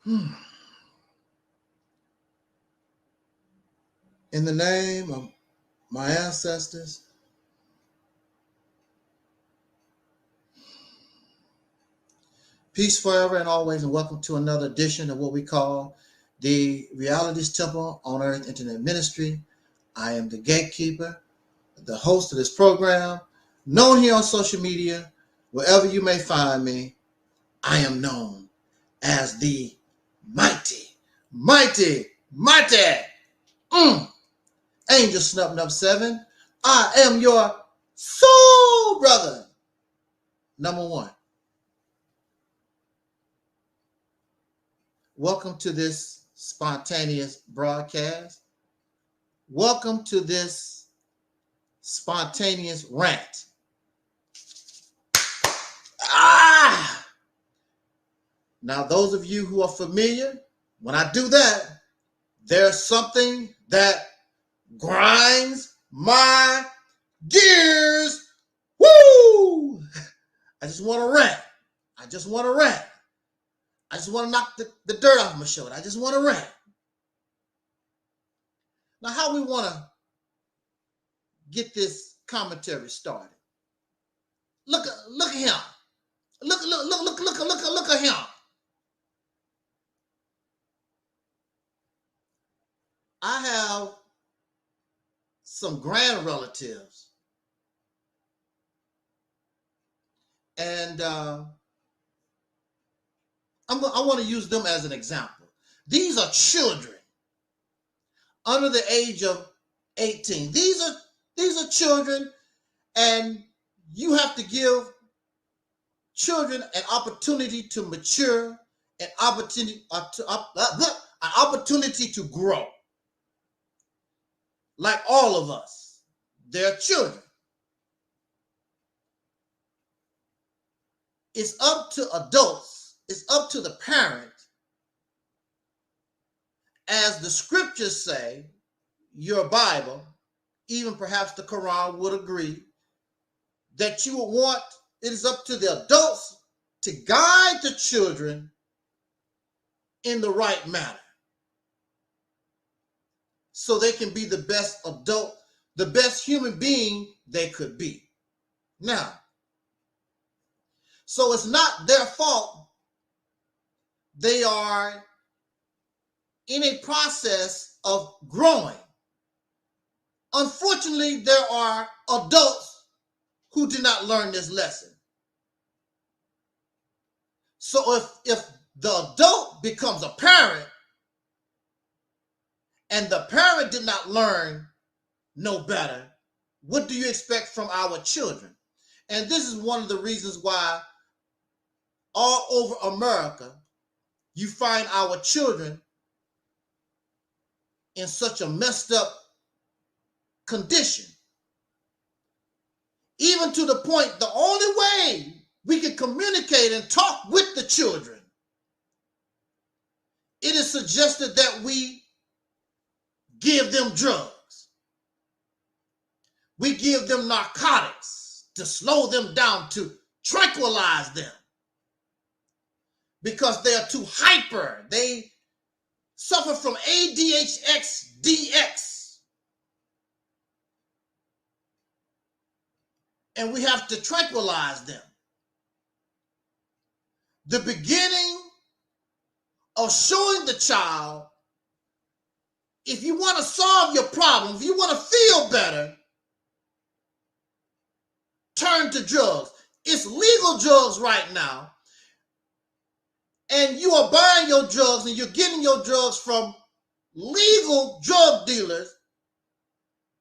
In the name of my ancestors, peace forever and always, and welcome to another edition of what we call the Realities Temple on Earth Internet Ministry. I am the gatekeeper, the host of this program, known here on social media, wherever you may find me. I am known as the mighty Angel Snub 7. I am your soul brother, number one. Welcome to this spontaneous broadcast. Welcome to this spontaneous rant. Now, those of you who are familiar, when I do that, there's something that grinds my gears. Woo! I just want to rant. I just want to knock the dirt off my shoulder. I just want to rant. Now, how we want to get this commentary started? Look at him. Look at him. I have some grand relatives, and I want to use them as an example. These are children under the age of 18. These are children, and you have to give children an opportunity to mature, an opportunity to grow. Like all of us, they're children. It's up to adults, it's up to the parent, as the scriptures say, your Bible, even perhaps the Quran would agree, that you would want, it is up to the adults to guide the children in the right manner, so they can be the best adult, the best human being they could be. Now, so it's not their fault. They are in a process of growing. Unfortunately, there are adults who did not learn this lesson. So if the adult becomes a parent, and the parent did not learn no better, what do you expect from our children? And this is one of the reasons why all over America, you find our children in such a messed up condition. Even to the point, the only way we can communicate and talk with the children, it is suggested that we give them drugs. We give them narcotics to slow them down, to tranquilize them, because they are too hyper. They suffer from ADHD-X. And we have to tranquilize them. The beginning of showing the child, if you want to solve your problem, if you want to feel better, turn to drugs. It's legal drugs right now. And you are buying your drugs and you're getting your drugs from legal drug dealers.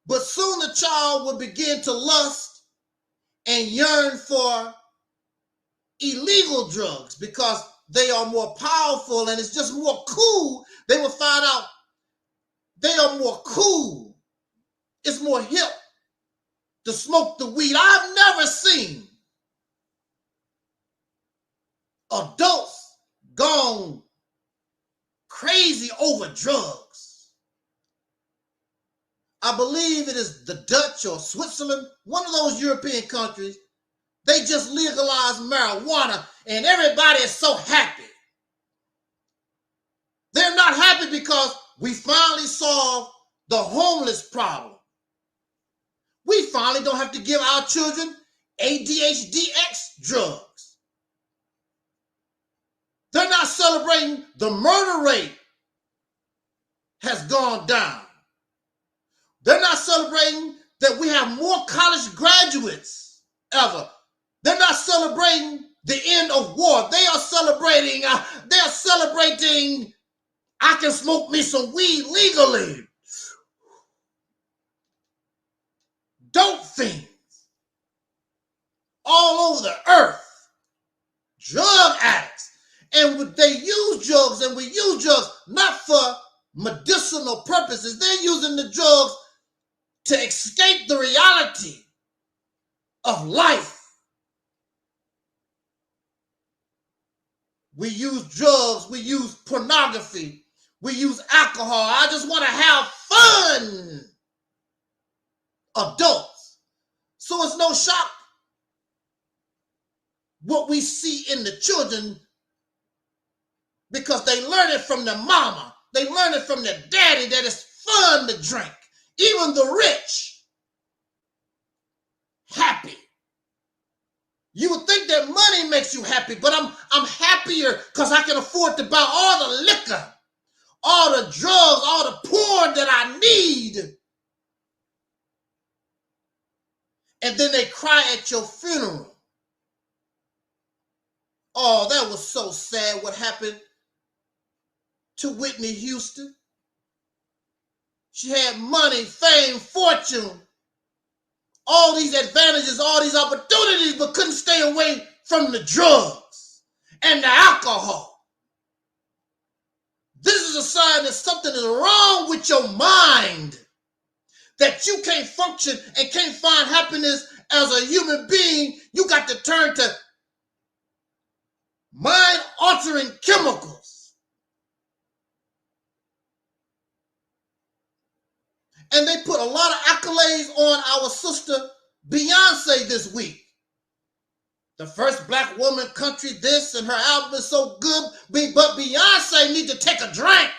But soon the child will begin to lust and yearn for illegal drugs because they are more powerful and it's just more cool. They will find out they are more cool. It's more hip to smoke the weed. I've never seen adults gone crazy over drugs. I believe it is the Dutch or Switzerland, one of those European countries. They just legalized marijuana and everybody is so happy. because we finally solved the homeless problem. We finally don't have to give our children ADHDX drugs. They're not celebrating the murder rate has gone down. They're not celebrating that we have more college graduates ever. They're not celebrating the end of war. They are celebrating, I can smoke me some weed legally. Dope fiends all over the earth. Drug addicts. And they use drugs, and we use drugs not for medicinal purposes. They're using the drugs to escape the reality of life. We use drugs, we use pornography, we use alcohol. I just want to have fun. Adults. So it's no shock what we see in the children, because they learn it from their mama. They learn it from their daddy that it's fun to drink. Even the rich, happy. You would think that money makes you happy, but I'm happier because I can afford to buy all the liquor, all the drugs, all the porn that I need. And then they cry at your funeral. Oh, that was so sad what happened to Whitney Houston. She had money, fame, fortune, all these advantages, all these opportunities, but couldn't stay away from the drugs and the alcohol. This is a sign that something is wrong with your mind, that you can't function and can't find happiness as a human being. You got to turn to mind-altering chemicals. And they put a lot of accolades on our sister Beyonce this week. The first black woman country this, and her album is so good. But Beyonce need to take a drink.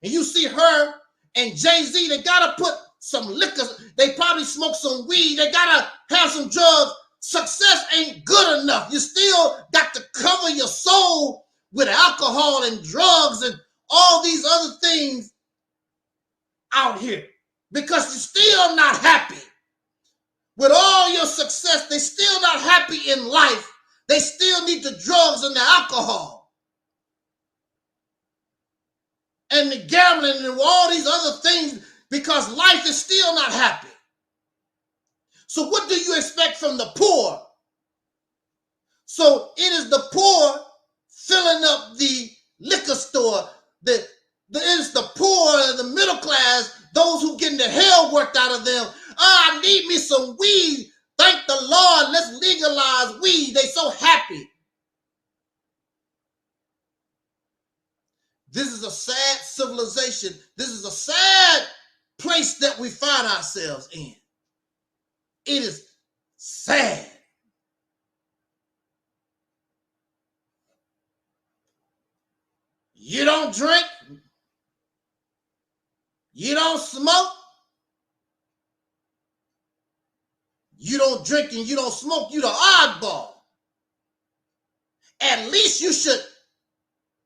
And you see her and Jay-Z, they got to put some liquor. They probably smoke some weed. They got to have some drugs. Success ain't good enough. You still got to cover your soul with alcohol and drugs and all these other things out here, because you're still not happy. With all your success, they're still not happy in life. They still need the drugs and the alcohol and the gambling and all these other things, because life is still not happy. So what do you expect from the poor? So it is the poor filling up the liquor store. It is the poor and the middle class, those who getting the hell worked out of them. I need me some weed. Thank the Lord. Let's legalize weed. They so happy. This is a sad civilization. This is a sad place that we find ourselves in. It is sad. You don't drink. You don't smoke. You don't drink and you don't smoke. You the oddball. At least you should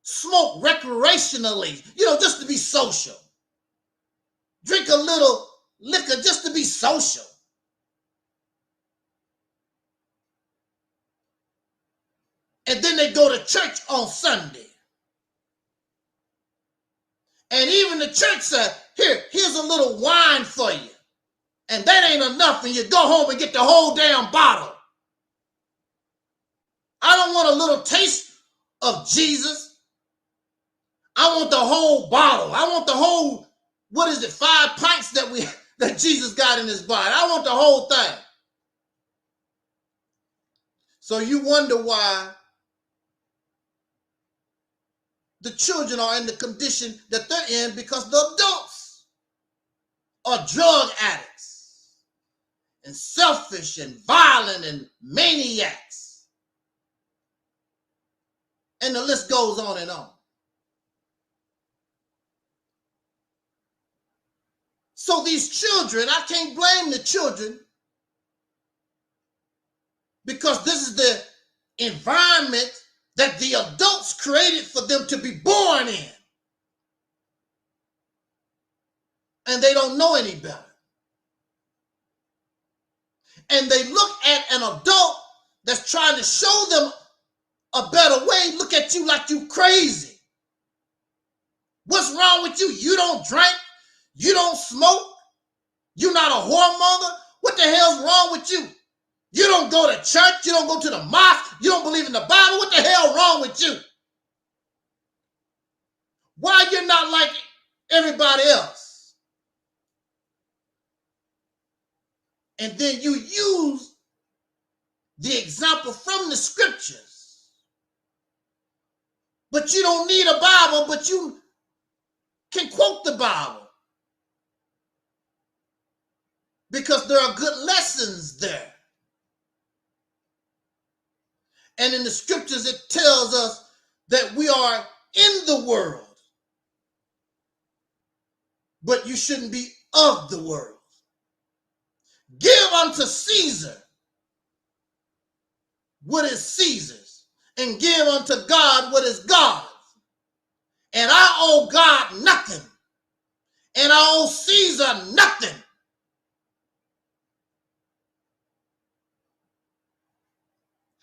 smoke recreationally, just to be social. Drink a little liquor just to be social. And then they go to church on Sunday. And even the church said, here's a little wine for you. And that ain't enough, and you go home and get the whole damn bottle. I don't want a little taste of Jesus. I want the whole bottle. I want the whole, 5 pints that Jesus got in his body. I want the whole thing. So you wonder why the children are in the condition that they're in, because the adults are drug addicts and selfish and violent and maniacs. And the list goes on and on. So these children, I can't blame the children because this is the environment that the adults created for them to be born in. And they don't know any better. And they look at an adult that's trying to show them a better way, look at you like you crazy. What's wrong with you? You don't drink, you don't smoke, you're not a whoremonger. What the hell's wrong with you? You don't go to church, you don't go to the mosque, you don't believe in the Bible. What the hell wrong with you? Why you're not like everybody else? And then you use the example from the scriptures. But you don't need a Bible, but you can quote the Bible. Because there are good lessons there. And in the scriptures, it tells us that we are in the world, but you shouldn't be of the world. Give unto Caesar what is Caesar's, and give unto God what is God's. And I owe God nothing, and I owe Caesar nothing.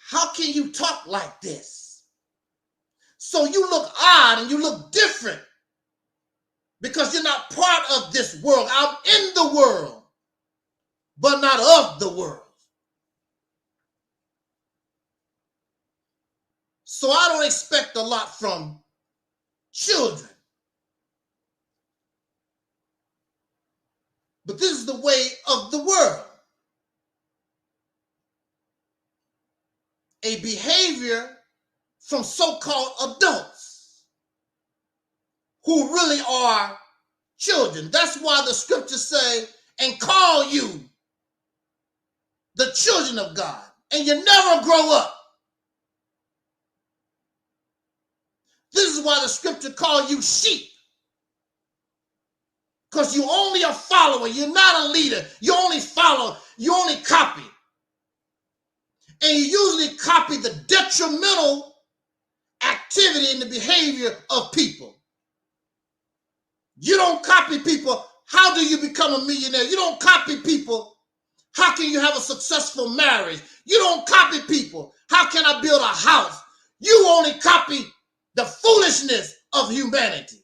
How can you talk like this? So you look odd and you look different because you're not part of this world. I'm in the world, but not of the world. So I don't expect a lot from children. But this is the way of the world. A behavior from so-called adults who really are children. That's why the scriptures say, and call you the children of God, and you never grow up. This is why the scripture call you sheep, because you're only a follower. You're not a leader. You only follow. You only copy. And you usually copy the detrimental activity and the behavior of people. You don't copy people. How do you become a millionaire? You don't copy people. How can you have a successful marriage? You don't copy people. How can I build a house? You only copy the foolishness of humanity.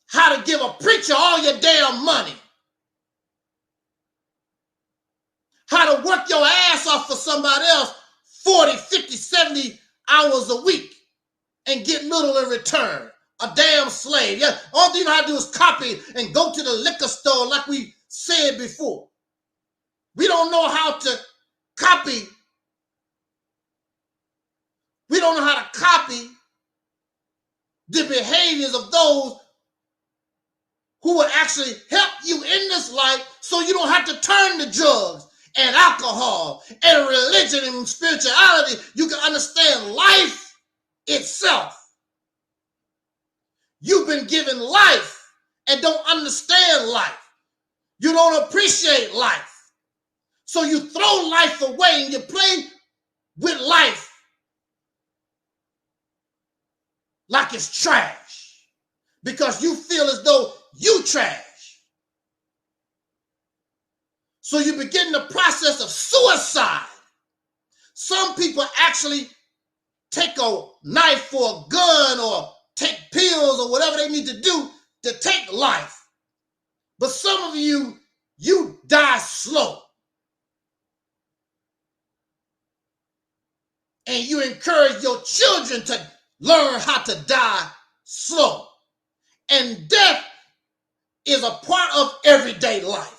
How to give a preacher all your damn money. How to work your ass off for somebody else 40, 50, 70 hours a week and get little in return. A damn slave. Yeah, all you know how to do is copy and go to the liquor store like we said before. We don't know how to copy. We don't know how to copy the behaviors of those who will actually help you in this life so you don't have to turn to drugs and alcohol and religion and spirituality. You can understand life itself. You've been given life and don't understand life. You don't appreciate life. So you throw life away and you play with life like it's trash because you feel as though you trash. So you begin the process of suicide. Some people actually take a knife or a gun or take pills or whatever they need to do to take life. But some of you die slow. And you encourage your children to learn how to die slow. And death is a part of everyday life.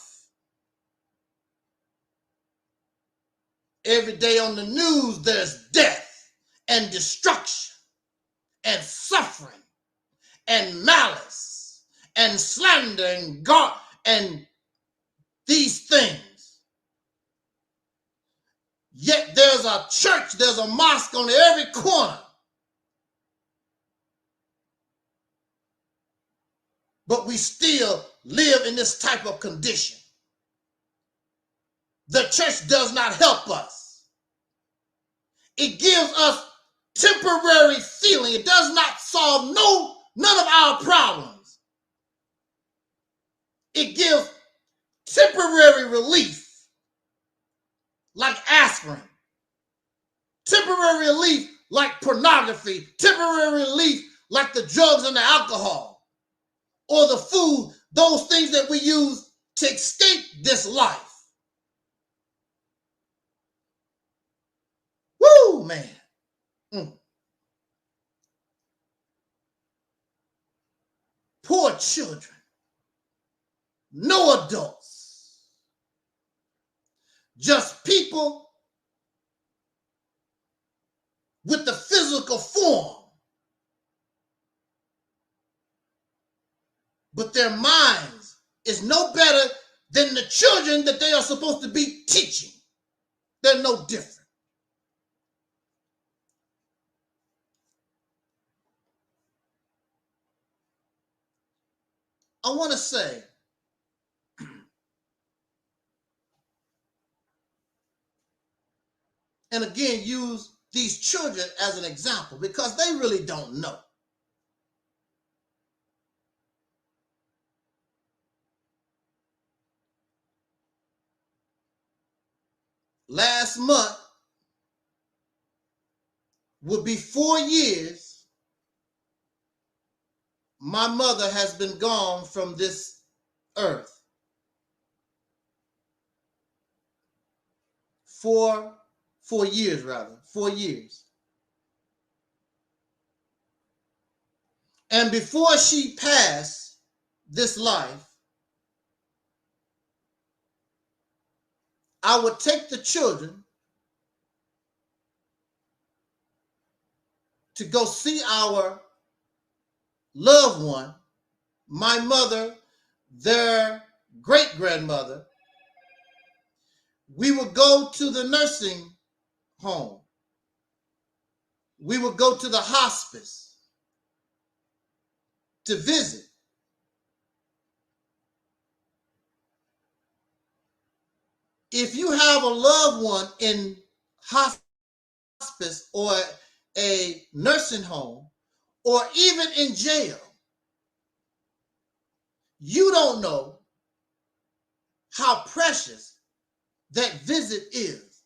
Every day on the news, there's death and destruction and suffering and malice and slander and God and these things. Yet there's a church, there's a mosque on every corner. but we still live in this type of condition. The church does not help us. It gives us temporary feeling. It does not solve none of our problems. It gives temporary relief, like aspirin. Temporary relief, like pornography. Temporary relief, like the drugs and the alcohol, or the food, those things that we use to escape this life. Woo, man. Poor children. No adults. Just people with the physical form, but their minds is no better than the children that they are supposed to be teaching. They're no different. I want to say, and again, use these children as an example because they really don't know. Last month would be 4 years my mother has been gone from this earth. 4 years rather, 4 years. And before she passed this life, I would take the children to go see our loved one, my mother, their great-grandmother. We would go to the nursing home. We would go to the hospice to visit. If you have a loved one in hospice or a nursing home or even in jail, you don't know how precious that visit is.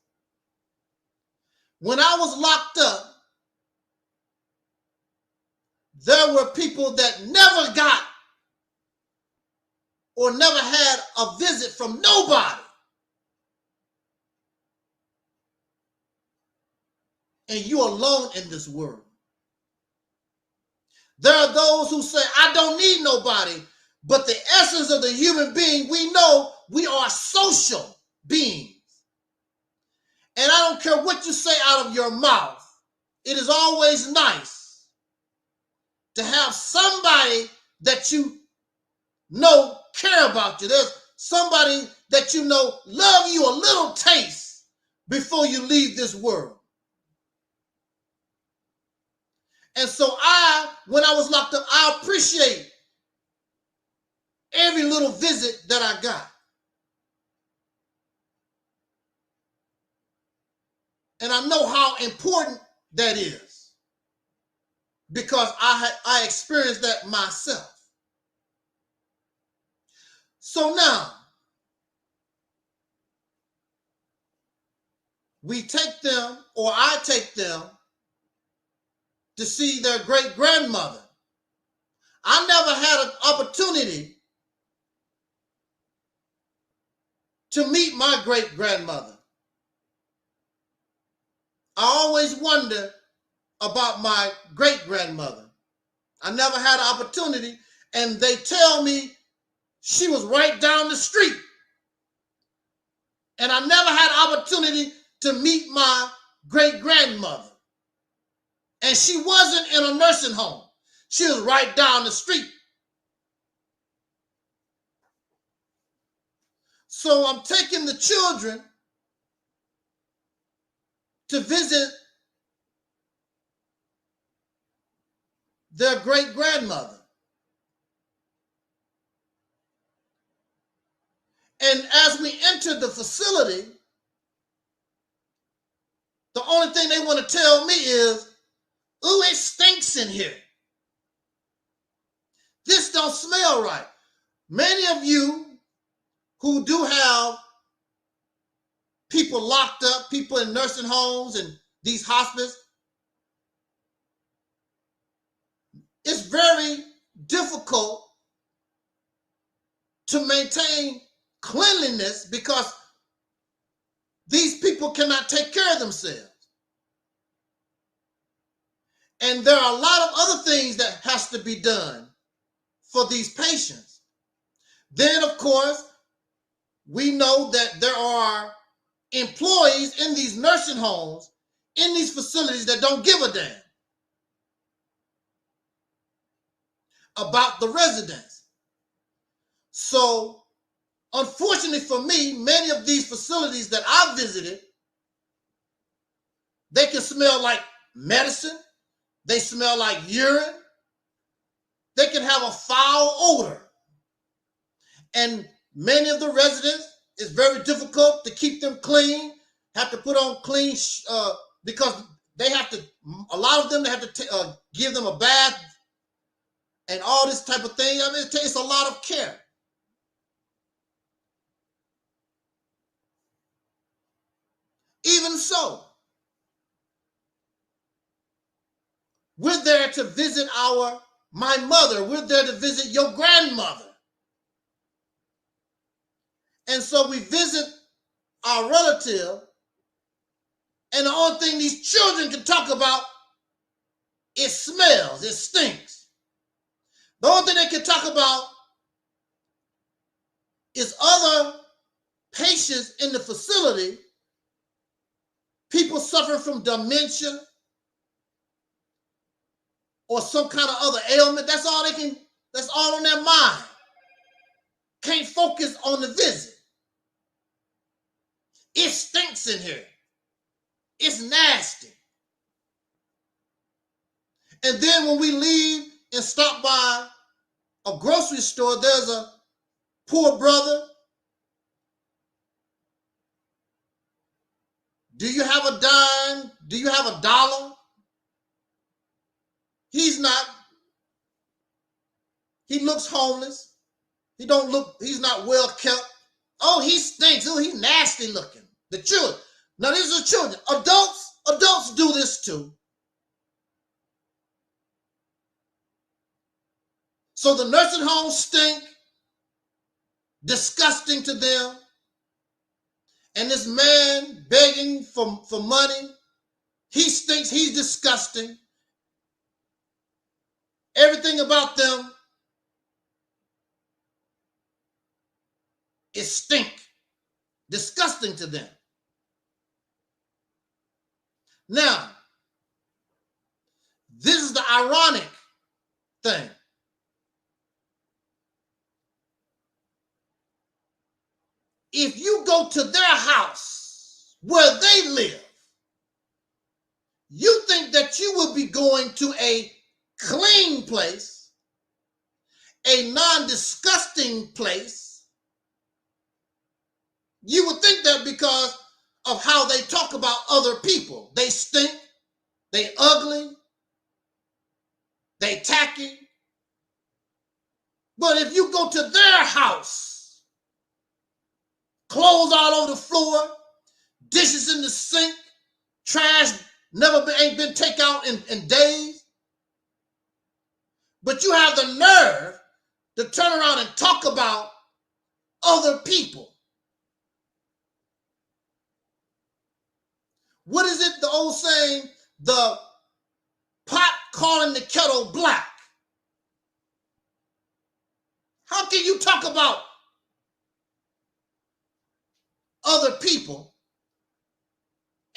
When I was locked up, there were people that never got or never had a visit from nobody. And you're alone in this world. There are those who say, I don't need nobody, but the essence of the human being, we know we are social beings. And I don't care what you say out of your mouth. It is always nice to have somebody that you know care about you. There's somebody that you know love you a little taste before you leave this world. And so when I was locked up, I appreciate every little visit that I got. And I know how important that is because I experienced that myself. So now, we take them, or I take them, to see their great-grandmother. I never had an opportunity to meet my great-grandmother. I always wonder about my great-grandmother. I never had an opportunity, and they tell me she was right down the street. And I never had an opportunity to meet my great-grandmother. And she wasn't in a nursing home. She was right down the street. So I'm taking the children to visit their great-grandmother. And as we enter the facility, the only thing they want to tell me is, ooh, it stinks in here. This don't smell right. Many of you who do have people locked up, people in nursing homes and these hospices, it's very difficult to maintain cleanliness because these people cannot take care of themselves. And there are a lot of other things that has to be done for these patients. Then, of course, we know that there are employees in these nursing homes, in these facilities that don't give a damn about the residents. So, unfortunately for me, many of these facilities that I've visited, they can smell like medicine. They smell like urine. They can have a foul odor. And many of the residents, it's very difficult to keep them clean, have to put on clean, because they have to, a lot of them, they have to give them a bath and all this type of thing. I mean, it takes a lot of care. Even so, we're there to visit my mother. We're there to visit your grandmother. And so we visit our relative, and the only thing these children can talk about is smells, it stinks. The only thing they can talk about is other patients in the facility, people suffering from dementia or some kind of other ailment. That's all on their mind. Can't focus on the visit. It stinks in here. It's nasty. And then when we leave and stop by a grocery store, there's a poor brother. Do you have a dime? Do you have a dollar? He's he looks homeless. He's not well kept. Oh, he stinks. Oh, he's nasty looking. The children. Now, these are children. Adults do this too. So the nursing homes stink, disgusting to them. And this man begging for money, he stinks, he's disgusting. Everything about them is stink, disgusting to them. Now, this is the ironic thing. If you go to their house where they live, you think that you will be going to a clean place, a non-disgusting place. You would think that because of how they talk about other people. They stink, they ugly, they tacky. But if you go to their house, clothes all over the floor, dishes in the sink, trash ain't been taken out in days. But you have the nerve to turn around and talk about other people. What is it, the old saying, the pot calling the kettle black? How can you talk about other people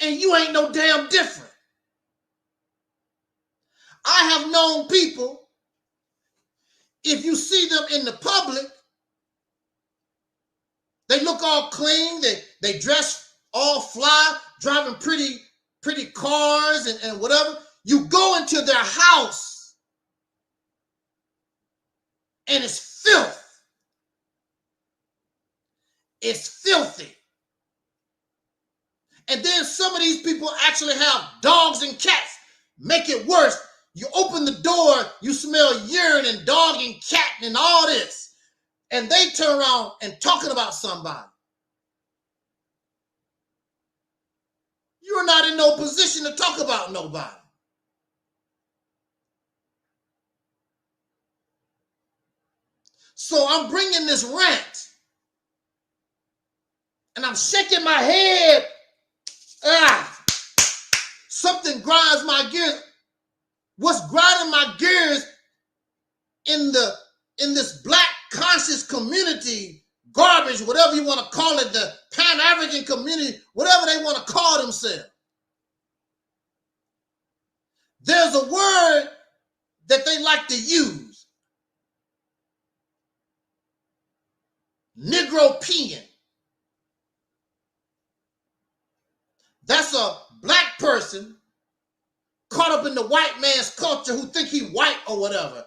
and you ain't no damn different? I have known people, if you see them in the public, they look all clean, they dress all fly, driving pretty cars and whatever. You go into their house and it's filth. is filthy. And then some of these people actually have dogs and cats. Make it worse. You open the door, you smell urine and dog and cat and all this. And they turn around and talking about somebody. You're not in no position to talk about nobody. So I'm bringing this rant. And I'm shaking my head. Something grinds my gears. What's grinding my gears in this black conscious community, garbage, whatever you want to call it, the Pan-African community, whatever they want to call themselves. There's a word that they like to use. Negropean. That's a black person caught up in the white man's culture who think he white or whatever.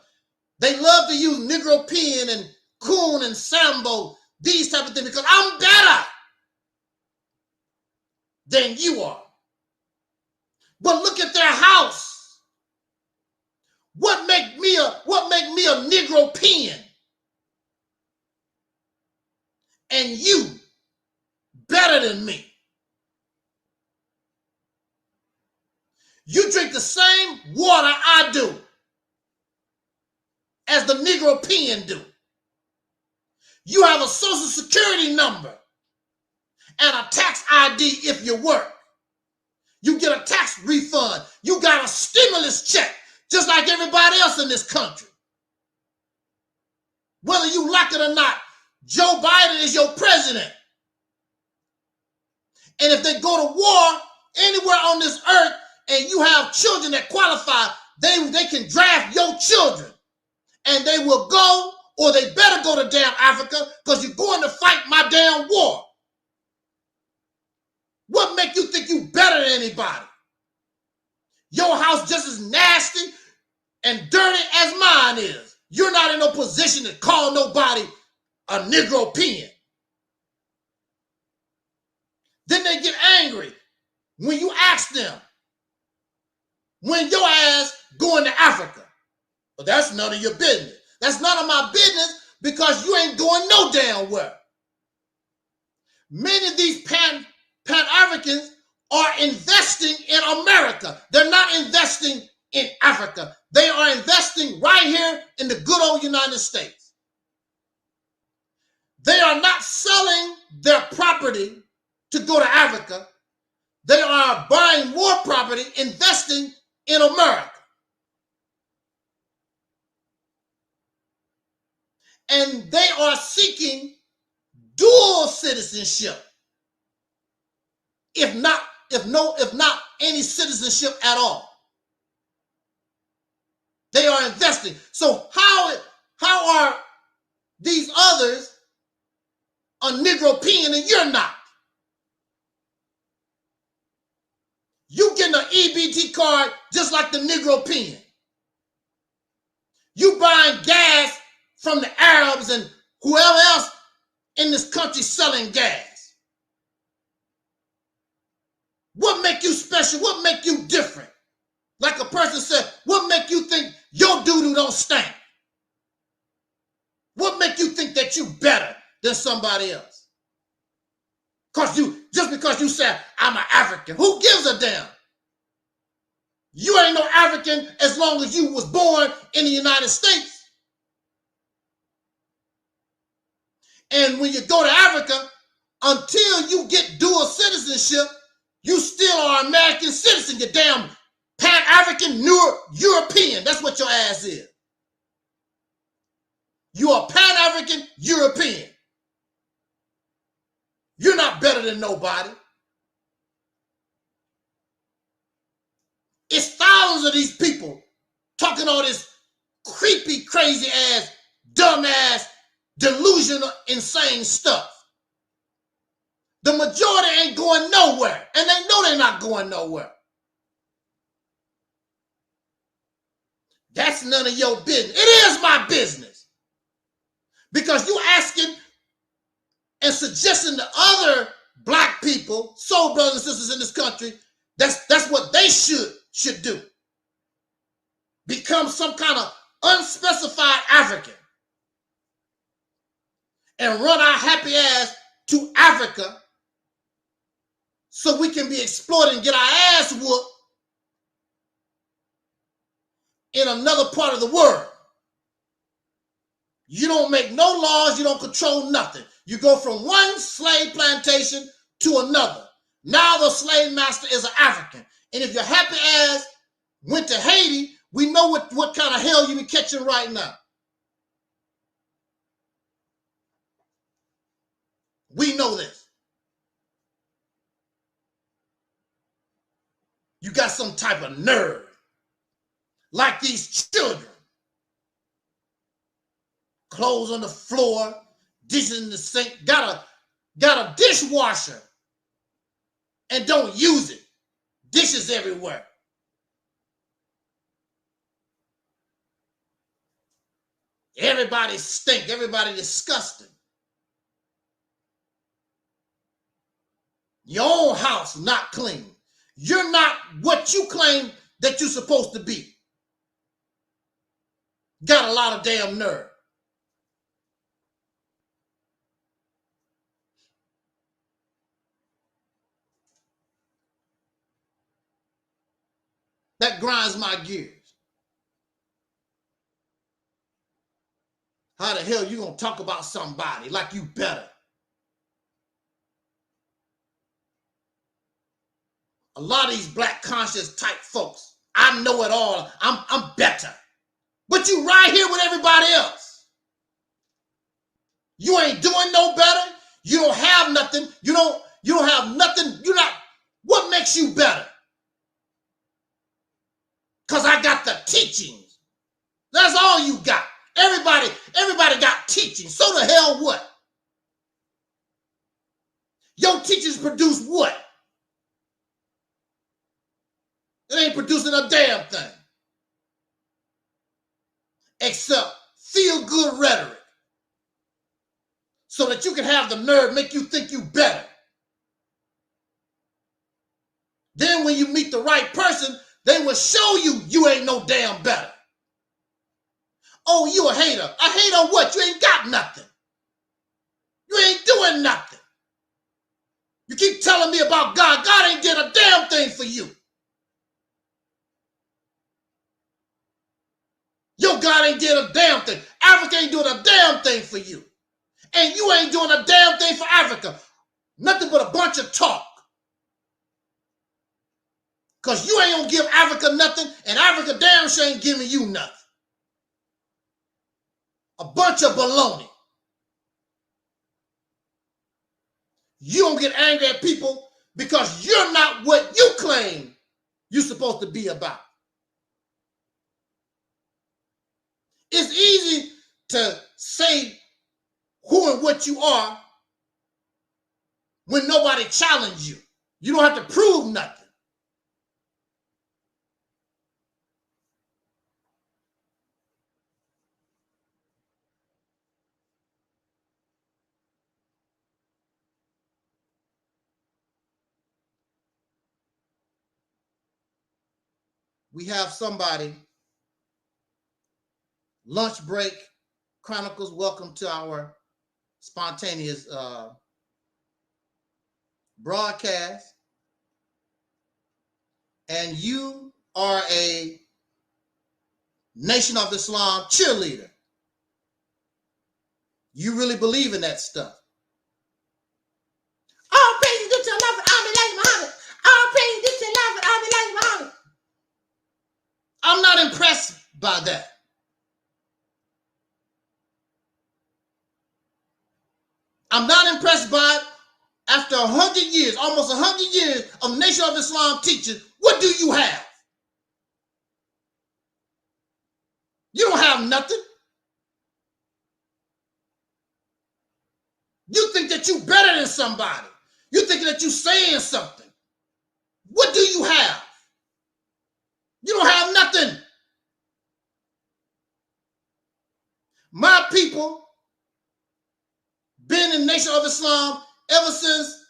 They love to use Negropean and coon and sambo, these type of things, because I'm better than you are. But look at their house. What make me a Negropean? And you better than me. You drink the same water I do as the Negropean do. You have a social security number and a tax ID if you work. You get a tax refund. You got a stimulus check just like everybody else in this country. Whether you like it or not, Joe Biden is your president. And if they go to war anywhere on this earth, and you have children that qualify, they can draft your children. And they will go, or they better go to damn Africa, because you're going to fight my damn war. What make you think you better than anybody? Your house just as nasty and dirty as mine is. You're not in no position to call nobody a Negropean. Then they get angry when you ask them, when your ass going to Africa. But that's none of your business. That's none of my business because you ain't going no damn where. Many of these Pan-Africans are investing in America. They're not investing in Africa. They are investing right here in the good old United States. They are not selling their property to go to Africa. They are buying more property, investing in America. And they are seeking dual citizenship. If not any citizenship at all. They are investing. So how are these others a Negropean and you're not? You getting an EBT card just like the Negropean. You buying gas from the Arabs and whoever else in this country selling gas. What make you special? What make you different? Like a person said, what make you think your doo-doo don't stink? What make you think that you better than somebody else? Just because you said, I'm an African. Who gives a damn? You ain't no African as long as you was born in the United States. And when you go to Africa, until you get dual citizenship, you still are American citizen, you damn Pan-African European. That's what your ass is. You are Pan-African European. You're not better than nobody. It's thousands of these people talking all this creepy, crazy ass, dumb ass, delusional, insane stuff. The majority ain't going nowhere, and they know they're not going nowhere. That's none of your business. It is my business. Because you asking and suggesting to other black people, soul brothers and sisters in this country, that's what they should do. Become some kind of unspecified African and run our happy ass to Africa so we can be exploited and get our ass whooped in another part of the world. You don't make no laws, you don't control nothing. You go from one slave plantation to another. Now the slave master is an African. And if your happy ass went to Haiti, we know what kind of hell you be catching right now. We know this. You got some type of nerve. Like these children. Clothes on the floor, dishes in the sink, got a dishwasher and don't use it. Dishes everywhere. Everybody stink, everybody disgusting. Your own house not clean. You're not what you claim that you're supposed to be. Got a lot of damn nerve. That grinds my gears. How the hell you gonna talk about somebody like you better? A lot of these black conscious type folks, I know it all. I'm better. But you right here with everybody else. You ain't doing no better. You don't have nothing. You don't have nothing. You're not. What makes you better? Because I got the teachings. That's all you got. Everybody got teaching. So the hell what? Your teachers produce what? It ain't producing a damn thing. Except feel-good rhetoric. So that you can have the nerve make you think you better. Then when you meet the right person, they will show you ain't no damn better. Oh, you a hater. A hater what? You ain't got nothing. You ain't doing nothing. You keep telling me about God. God ain't did a damn thing for you. Your God ain't did a damn thing. Africa ain't doing a damn thing for you. And you ain't doing a damn thing for Africa. Nothing but a bunch of talk. Because you ain't gonna give Africa nothing, and Africa damn sure ain't giving you nothing. A bunch of baloney. You don't get angry at people because you're not what you claim you're supposed to be about. It's easy to say who and what you are when nobody challenges you. You don't have to prove nothing. We have somebody, lunch break, Chronicles, welcome to our spontaneous broadcast. And you are a Nation of Islam cheerleader. You really believe in that stuff. All praise to Allah, I'll be like Muhammad. All praise to Allah, I'll be like Muhammad. I'm not impressed by that. I'm not impressed by it. After 100 years, almost 100 years of Nation of Islam teaching, what do you have? You don't have nothing. You think that you're better than somebody. You think that you're saying something. What do you have? You don't have nothing. My people been been in the Nation of Islam ever since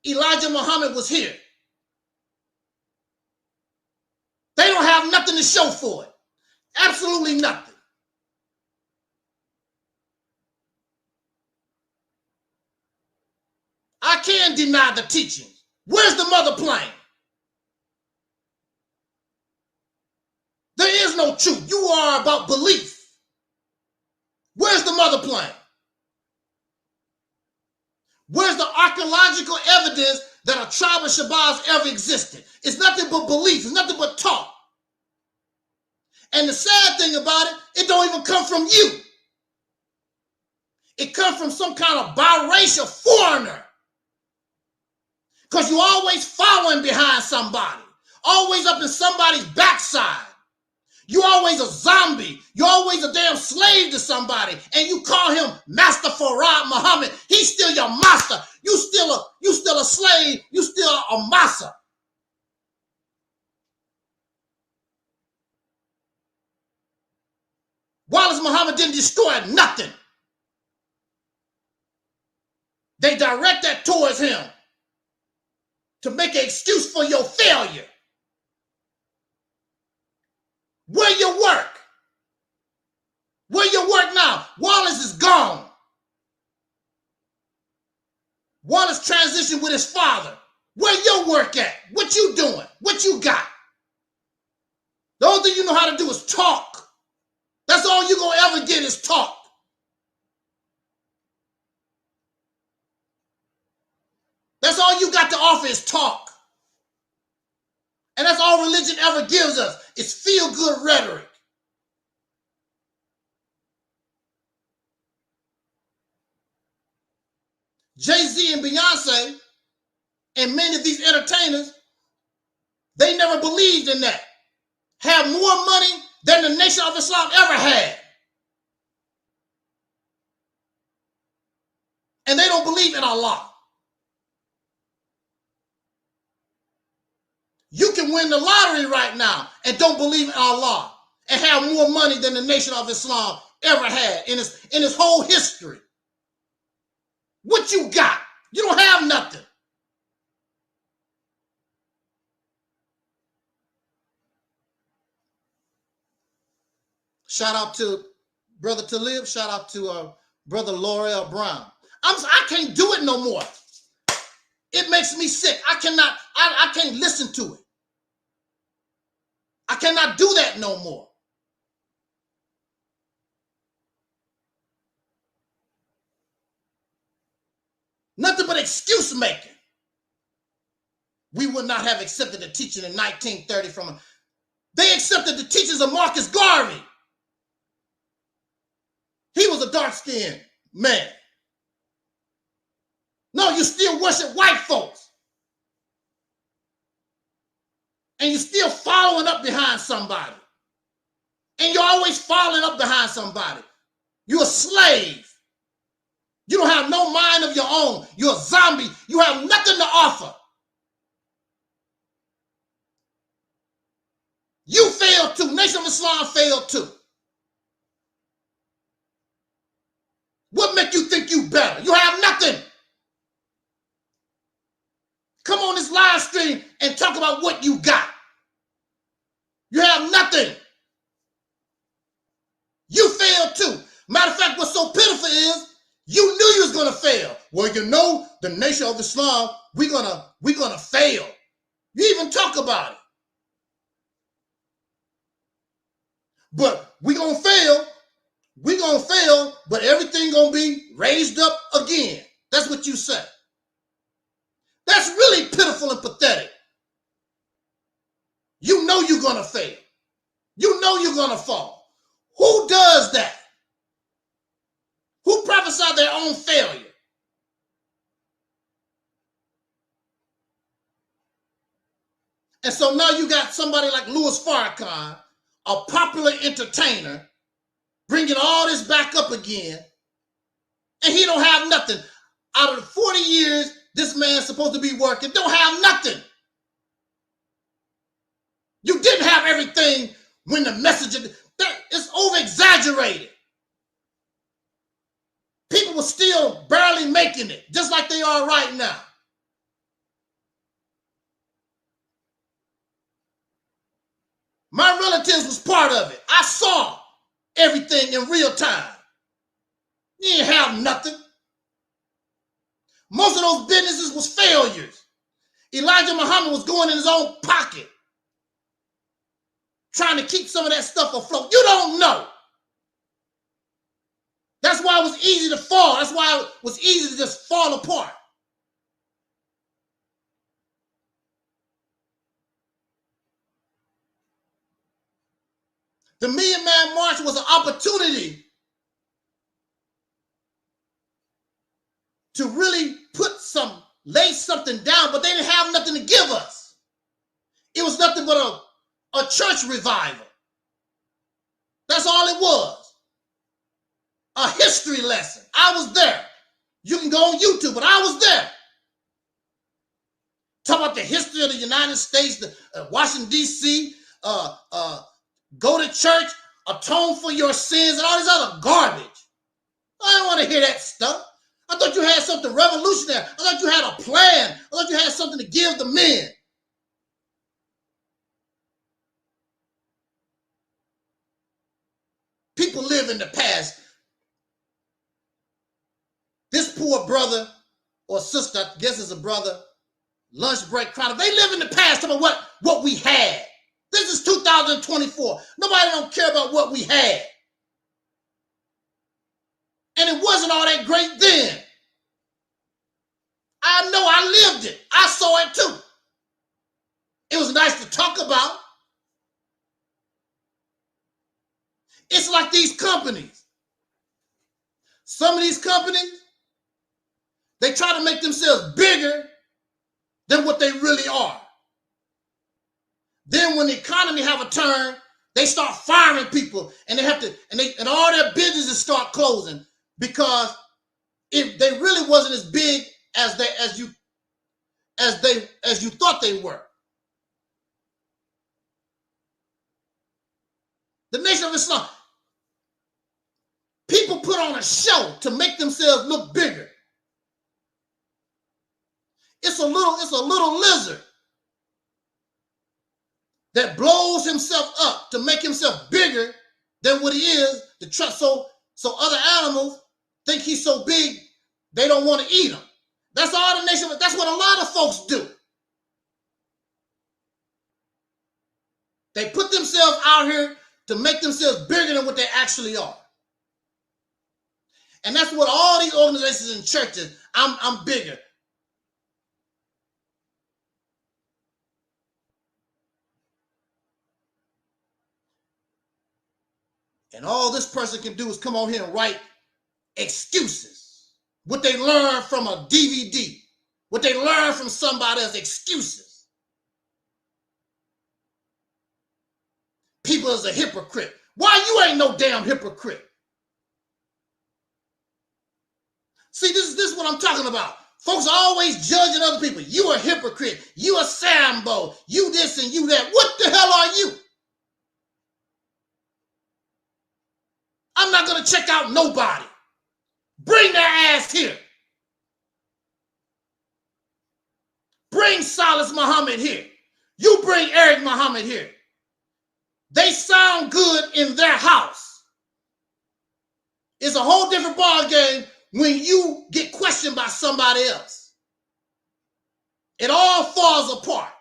Elijah Muhammad was here. They don't have nothing to show for it. Absolutely nothing. I can't deny the teaching. Where's the mother plane? There is no truth. You are about belief. Where's the mother plane? Where's the archaeological evidence that a tribe of Shabazz ever existed? It's nothing but belief. It's nothing but talk. And the sad thing about it, it don't even come from you. It comes from some kind of biracial foreigner. Because you're always following behind somebody. Always up in somebody's backside. You're always a zombie. You're always a damn slave to somebody. And you call him Master Farad Muhammad. He's still your master. You still a slave. You still a massa. Wallace Muhammad didn't destroy nothing. They direct that towards him to make an excuse for your failure. Where your work? Where your work now? Wallace is gone. Wallace transitioned with his father. Where your work at? What you doing? What you got? The only thing you know how to do is talk. That's all you're going to ever get is talk. That's all you got to offer is talk. And that's all religion ever gives us. It's feel-good rhetoric. Jay-Z and Beyonce and many of these entertainers, they never believed in that. Have more money than the Nation of Islam ever had. And they don't believe in Allah. You can win the lottery right now and don't believe in Allah and have more money than the Nation of Islam ever had in its whole history. What you got? You don't have nothing. Shout out to Brother Talib. Shout out to Brother L'Oreal Brown. I can't do it no more. It makes me sick. I can't listen to it. I cannot do that no more. Nothing but excuse making. We would not have accepted the teaching in 1930 from him. They accepted the teachings of Marcus Garvey. He was a dark-skinned man. No, you still worship white folks. And you're still following up behind somebody. And you're always following up behind somebody. You're a slave. You don't have no mind of your own. You're a zombie. You have nothing to offer. You failed too. Nation of Islam failed too. What make you think you better? You have nothing. Come on this live stream and talk about what you got. You have nothing. You failed too. Matter of fact, what's so pitiful is you knew you was gonna fail. Well, you know, the Nation of Islam, we're gonna fail. You even talk about it. But we're gonna fail. We're gonna fail, but everything gonna be raised up again. That's what you say. That's really pitiful and pathetic. You know you're gonna fail. You know you're gonna fall. Who does that? Who prophesied their own failure? And so now you got somebody like Louis Farrakhan, a popular entertainer, bringing all this back up again, and he don't have nothing. Out of the 40 years this man's supposed to be working, don't have nothing. You didn't have everything when the message is over-exaggerated. People were still barely making it, just like they are right now. My relatives was part of it. I saw everything in real time. You didn't have nothing. Most of those businesses was failures. Elijah Muhammad was going in his own pocket, trying to keep some of that stuff afloat. You don't know. That's why it was easy to fall. That's why it was easy to just fall apart. The Million Man March was an opportunity to really lay something down, but they didn't have nothing to give us. It was nothing but a church revival. That's all it was. A history lesson. I was there. You can go on YouTube, but I was there. Talk about the history of the United States, Washington, D.C., go to church, atone for your sins, and all this other garbage. I don't want to hear that stuff. I thought you had something revolutionary. I thought you had a plan. I thought you had something to give the men. People live in the past. This poor brother or sister, I guess it's a brother, lunch break crowd, they live in the past talking about what we had. This is 2024. Nobody don't care about what we had. And it wasn't all that great then. I know, I lived it. I saw it too. It was nice to talk about. It's like these companies. Some of these companies, they try to make themselves bigger than what they really are. Then when the economy have a turn, they start firing people, and they have to, and all their businesses start closing because if they really wasn't as big as you thought they were. The Nation of Islam, people put on a show to make themselves look bigger. It's a little lizard that blows himself up to make himself bigger than what he is, so other animals think he's so big they don't want to eat him. That's all the nation. That's what a lot of folks do. They put themselves out here to make themselves bigger than what they actually are. And that's what all these organizations and churches, I'm bigger. And all this person can do is come on here and write excuses. What they learned from a DVD. What they learned from somebody else, excuses. People is a hypocrite. Why you ain't no damn hypocrite? See, this is what I'm talking about. Folks are always judging other people. You a hypocrite. You a Sambo. You this and you that. What the hell are you? I'm not going to check out nobody. Bring their ass here. Bring Salas Muhammad here. You bring Eric Muhammad here. They sound good in their house. It's a whole different ball game when you get questioned by somebody else. It all falls apart.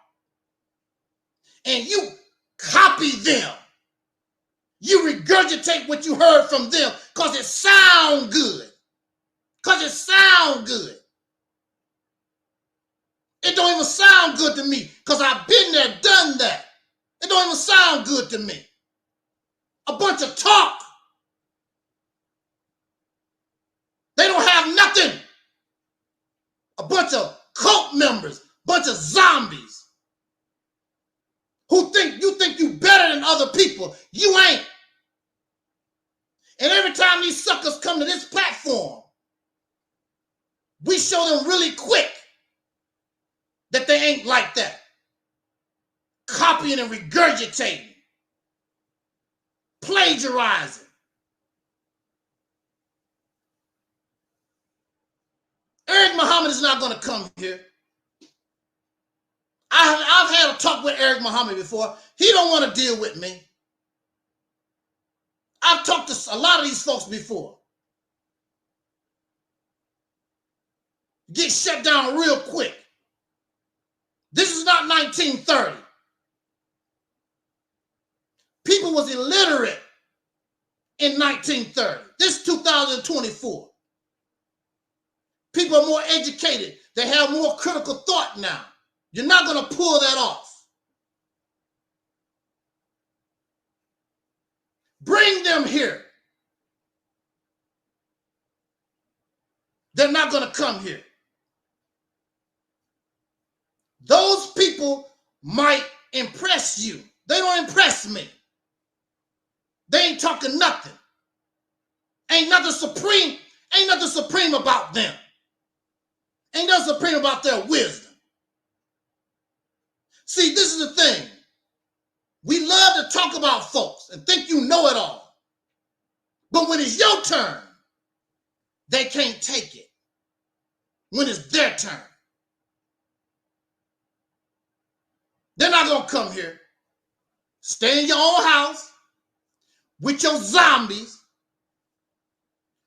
And you copy them. You regurgitate what you heard from them because it sounds good. Because it sounds good. It don't even sound good to me because I've been there, done that. It don't even sound good to me. A bunch of talk. They don't have nothing. A bunch of cult members, bunch of zombies who think you better than other people. You ain't. And every time these suckers come to this platform, we show them really quick that they ain't like that. Copying and regurgitating. Plagiarizing. Eric Muhammad is not going to come here. I've had a talk with Eric Muhammad before. He don't want to deal with me. I've talked to a lot of these folks before. Get shut down real quick. This is not 1930. People was illiterate in 1930. This is 2024. People are more educated. They have more critical thought now. You're not going to pull that off. Bring them here. They're not going to come here. Those people might impress you. They don't impress me. They ain't talking nothing. Ain't nothing supreme about them. Ain't nothing supreme about their wisdom. See, this is the thing. We love to talk about folks and think you know it all. But when it's your turn, they can't take it. When it's their turn, they're not going to come here. Stay in your own house with your zombies,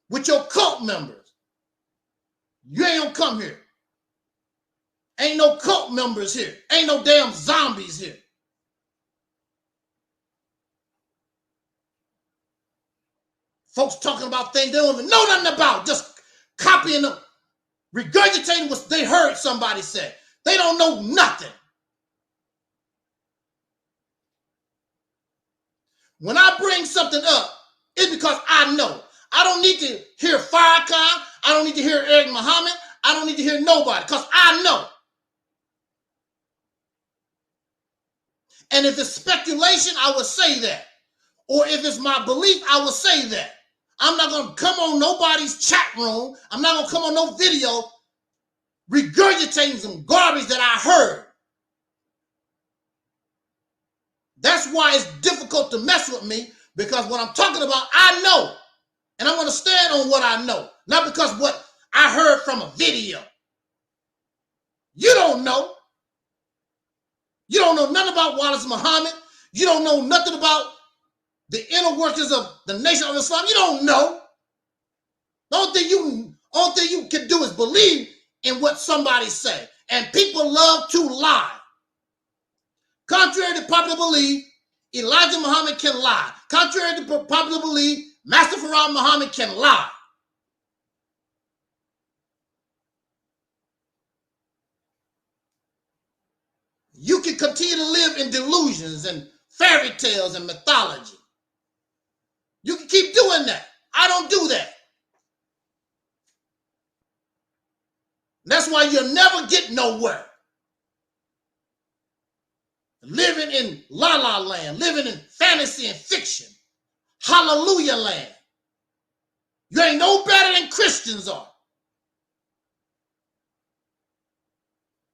with your cult members. You ain't going to come here. Ain't no cult members here. Ain't no damn zombies here. Folks talking about things they don't even know nothing about, just copying them, regurgitating what they heard somebody say. They don't know nothing. When I bring something up, it's because I know. I don't need to hear Farrakhan. I don't need to hear Eric Muhammad. I don't need to hear nobody because I know. And if it's speculation, I would say that. Or if it's my belief, I would say that. I'm not going to come on nobody's chat room. I'm not going to come on no video regurgitating some garbage that I heard. That's why it's difficult to mess with me, because what I'm talking about, I know. And I'm going to stand on what I know. Not because what I heard from a video. You don't know. You don't know nothing about Wallace Muhammad. You don't know nothing about the inner workings of the Nation of Islam. You don't know. The only thing you can do is believe in what somebody say. And people love to lie. Contrary to popular belief, Elijah Muhammad can lie. Contrary to popular belief, Master Farad Muhammad can lie. You can continue to live in delusions and fairy tales and mythology. You can keep doing that. I don't do that. That's why you'll never get nowhere. Living in la la land, living in fantasy and fiction, hallelujah land. You ain't no better than Christians are.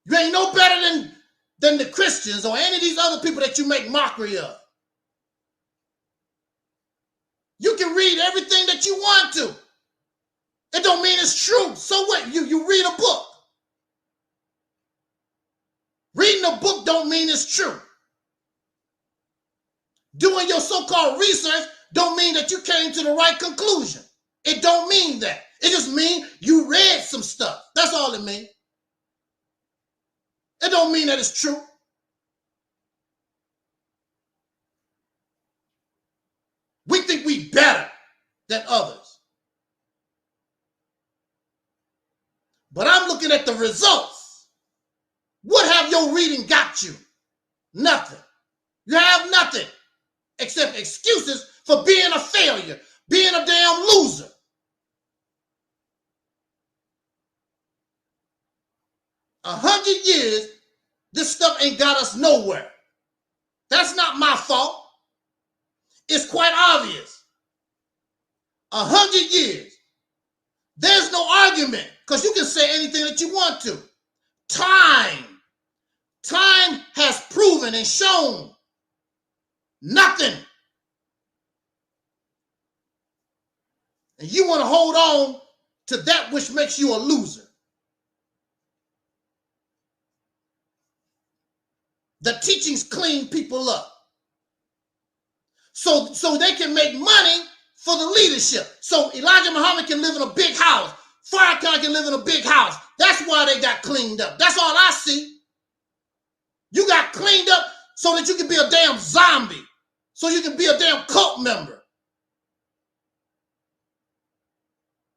You ain't no better than the Christians or any of these other people that you make mockery of. You can read everything that you want to. It don't mean it's true. So what? You read a book. Reading a book don't mean it's true. Doing your so-called research don't mean that you came to the right conclusion. It don't mean that. It just means you read some stuff. That's all it means. It don't mean that it's true. We think we better than others. But I'm looking at the results. What have your reading got you? Nothing. You have nothing except excuses for being a failure, being a damn loser. A 100 years, this stuff ain't got us nowhere. That's not my fault. It's quite obvious. 100 years. There's no argument because you can say anything that you want to. Time has proven and shown nothing. And you want to hold on to that which makes you a loser. The teachings clean people up. So they can make money for the leadership. So Elijah Muhammad can live in a big house. Farrakhan can live in a big house. That's why they got cleaned up. That's all I see. You got cleaned up so that you can be a damn zombie. So you can be a damn cult member.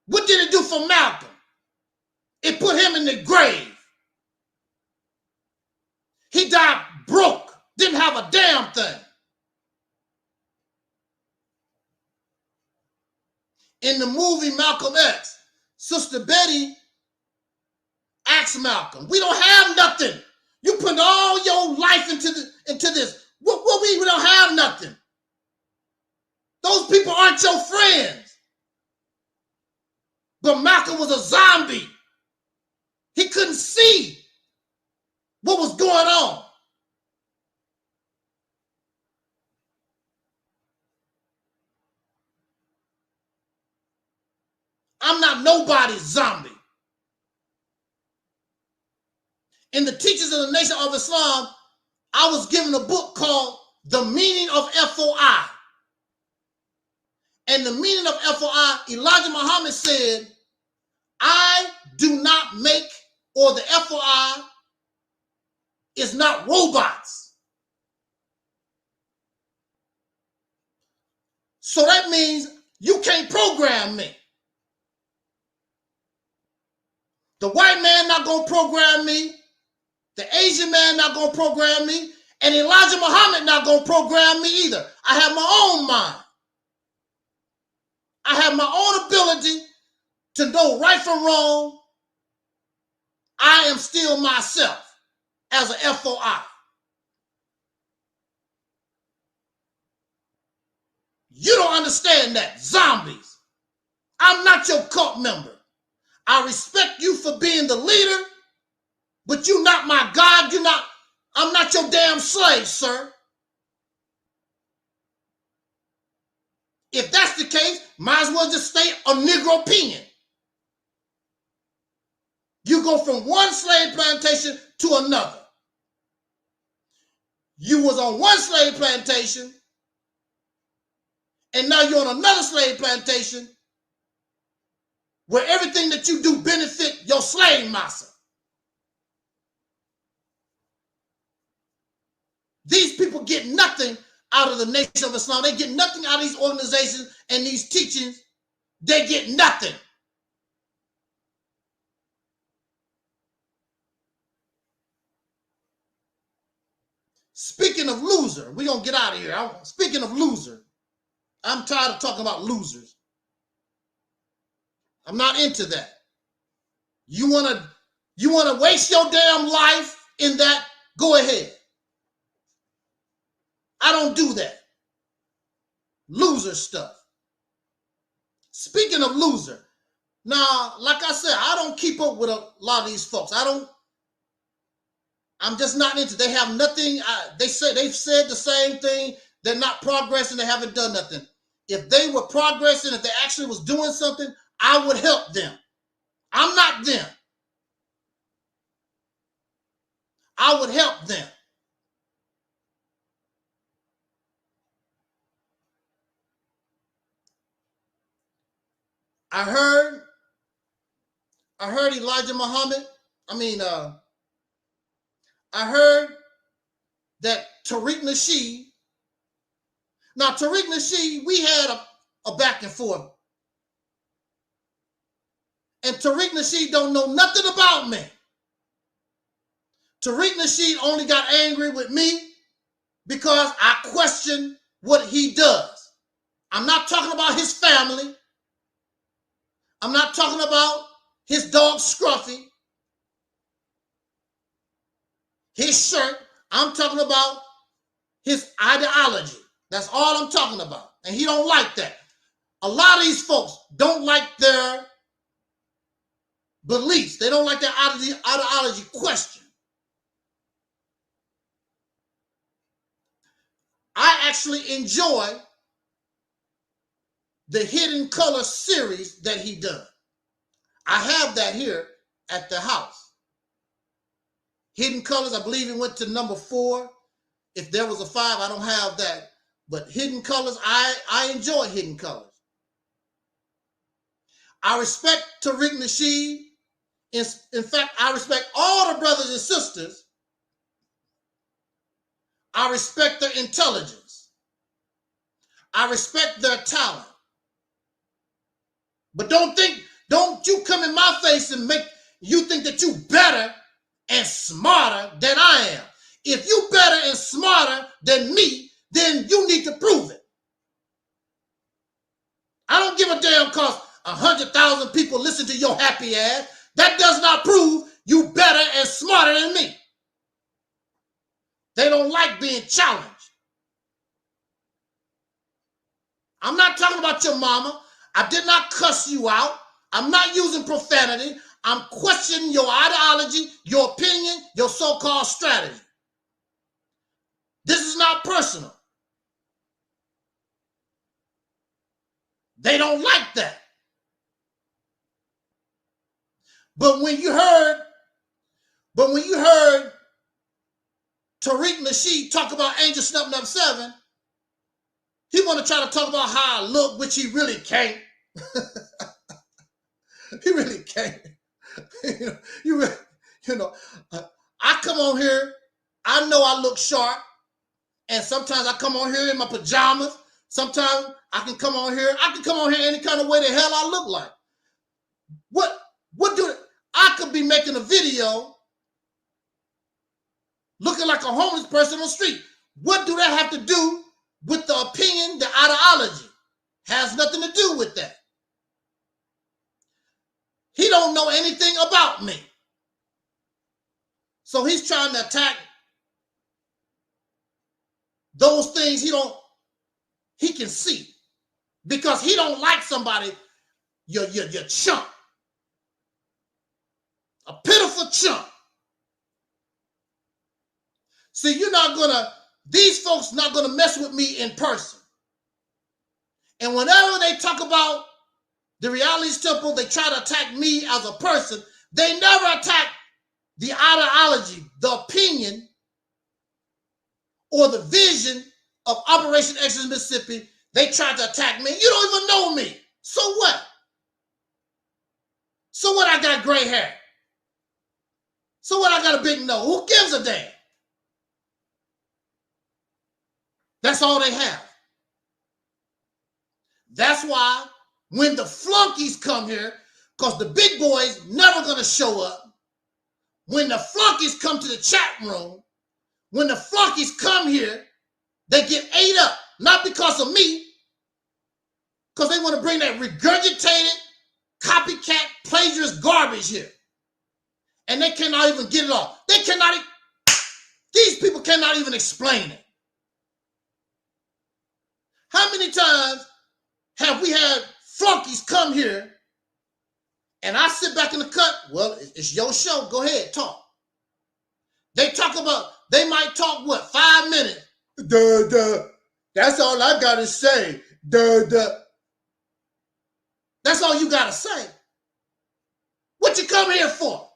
What did it do for Malcolm? It put him in the grave. He died broke. Didn't have a damn thing. In the movie Malcolm X, Sister Betty asked Malcolm, we don't have nothing. You put all your life into this. What we don't have nothing. Those people aren't your friends. But Malcolm was a zombie. He couldn't see what was going on. I'm not nobody's zombie. In the Teachings of the Nation of Islam, I was given a book called The Meaning of FOI. And the meaning of FOI, Elijah Muhammad said, I do not make, or the FOI is not robots. So that means you can't program me. The white man not going to program me. The Asian man not going to program me. And Elijah Muhammad not going to program me either. I have my own mind. I have my own ability to know right from wrong. I am still myself as a FOI. You don't understand that, zombies. I'm not your cult member. I respect you for being the leader, but you're not my God. I'm not your damn slave, sir. If that's the case, might as well just stay a Negropean. You go from one slave plantation to another. You was on one slave plantation, and now you're on another slave plantation where everything that you do benefit your slave master. These people get nothing out of the Nation of Islam. They get nothing out of these organizations and these teachings. They get nothing. Speaking of loser, we're going to get out of here. Speaking of loser, I'm tired of talking about losers. I'm not into that. You want to waste your damn life in that? Go ahead. I don't do that. Loser stuff. Speaking of loser, now, like I said, I don't keep up with a lot of these folks. I'm just not into. They have nothing. They've said the same thing. They're not progressing. They haven't done nothing. If they were progressing, if they actually was doing something, I would help them. I'm not them. I would help them. I heard Elijah Muhammad. I heard that Tariq Nasheed. Now, Tariq Nasheed, we had a back and forth. And Tariq Nasheed don't know nothing about me. Tariq Nasheed only got angry with me because I questioned what he does. I'm not talking about his family. I'm not talking about his dog Scruffy, his shirt. I'm talking about his ideology. That's all I'm talking about. And he don't like that. A lot of these folks don't like their beliefs. They don't like their ideology question. I actually enjoy the Hidden Color series that he done. I have that here at the house. Hidden Colors, I believe it went to number 4. If there was a 5, I don't have that. But hidden colors, I enjoy hidden colors. I respect Tariq Nasheed. In fact, I respect all the brothers and sisters. I respect their intelligence. I respect their talent. But don't you come in my face and make you think that you better and smarter than I am. If you better and smarter than me, then you need to prove it. I don't give a damn because 100,000 people listen to your happy ass. That does not prove you better and smarter than me. They don't like being challenged. I'm not talking about your mama. I did not cuss you out. I'm not using profanity. I'm questioning your ideology, your opinion, your so-called strategy. This is not personal. They don't like that. But when you heard Tariq Nasheed talk about Angel Snubbing Up 7, he want to try to talk about how I look, which he really can't. He really can't. I come on here, I know I look sharp, and sometimes I come on here in my pajamas. Sometimes I can come on here any kind of way the hell I look like. I could be making a video looking like a homeless person on the street. What do that have to do with the opinion, the ideology? Has nothing to do with that. He don't know anything about me. So he's trying to attack those things he can see. Because he don't like somebody, you're chump. A pitiful chump. See, these folks not gonna mess with me in person. And whenever they talk about the realities temple, they try to attack me as a person. They never attack the ideology, the opinion, or the vision of Operation Exodus Mississippi. They try to attack me. You don't even know me. So what? So what? I got gray hair. So what? I got a big nose. Who gives a damn? That's all they have. That's why when the flunkies come here, because the big boys never going to show up, when the flunkies come to the chat room, when the flunkies come here, they get ate up. Not because of me, because they want to bring that regurgitated, copycat, plagiarist garbage here. And they cannot even get it off. These people cannot even explain it. How many times have we had flunkies come here and I sit back in the cut? Well, it's your show. Go ahead, talk. They might talk, 5 minutes? That's all I got to say. That's all you got to say. What you come here for?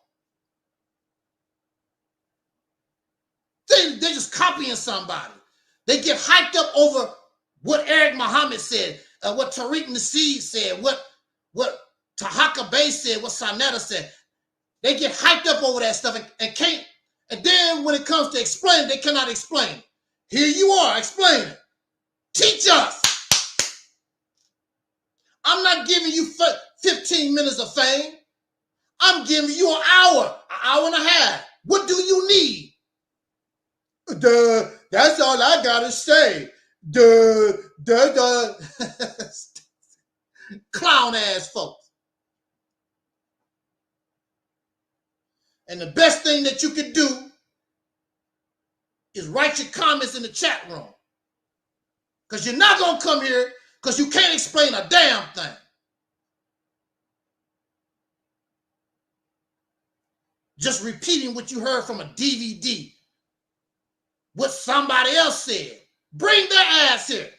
They're just copying somebody. They get hyped up over what Eric Muhammad said, what Tariq Nasheed said, what Taharka said, what Sanetta said. They get hyped up over that stuff and can't. And then when it comes to explaining, they cannot explain it. Here you are, explain it. Teach us. I'm not giving you 15 minutes of fame. I'm giving you an hour and a half. What do you need? That's all I gotta say. Clown ass folks. And the best thing that you can do is write your comments in the chat room. Because you're not going to come here because you can't explain a damn thing. Just repeating what you heard from a DVD. What somebody else said. Bring their ass here.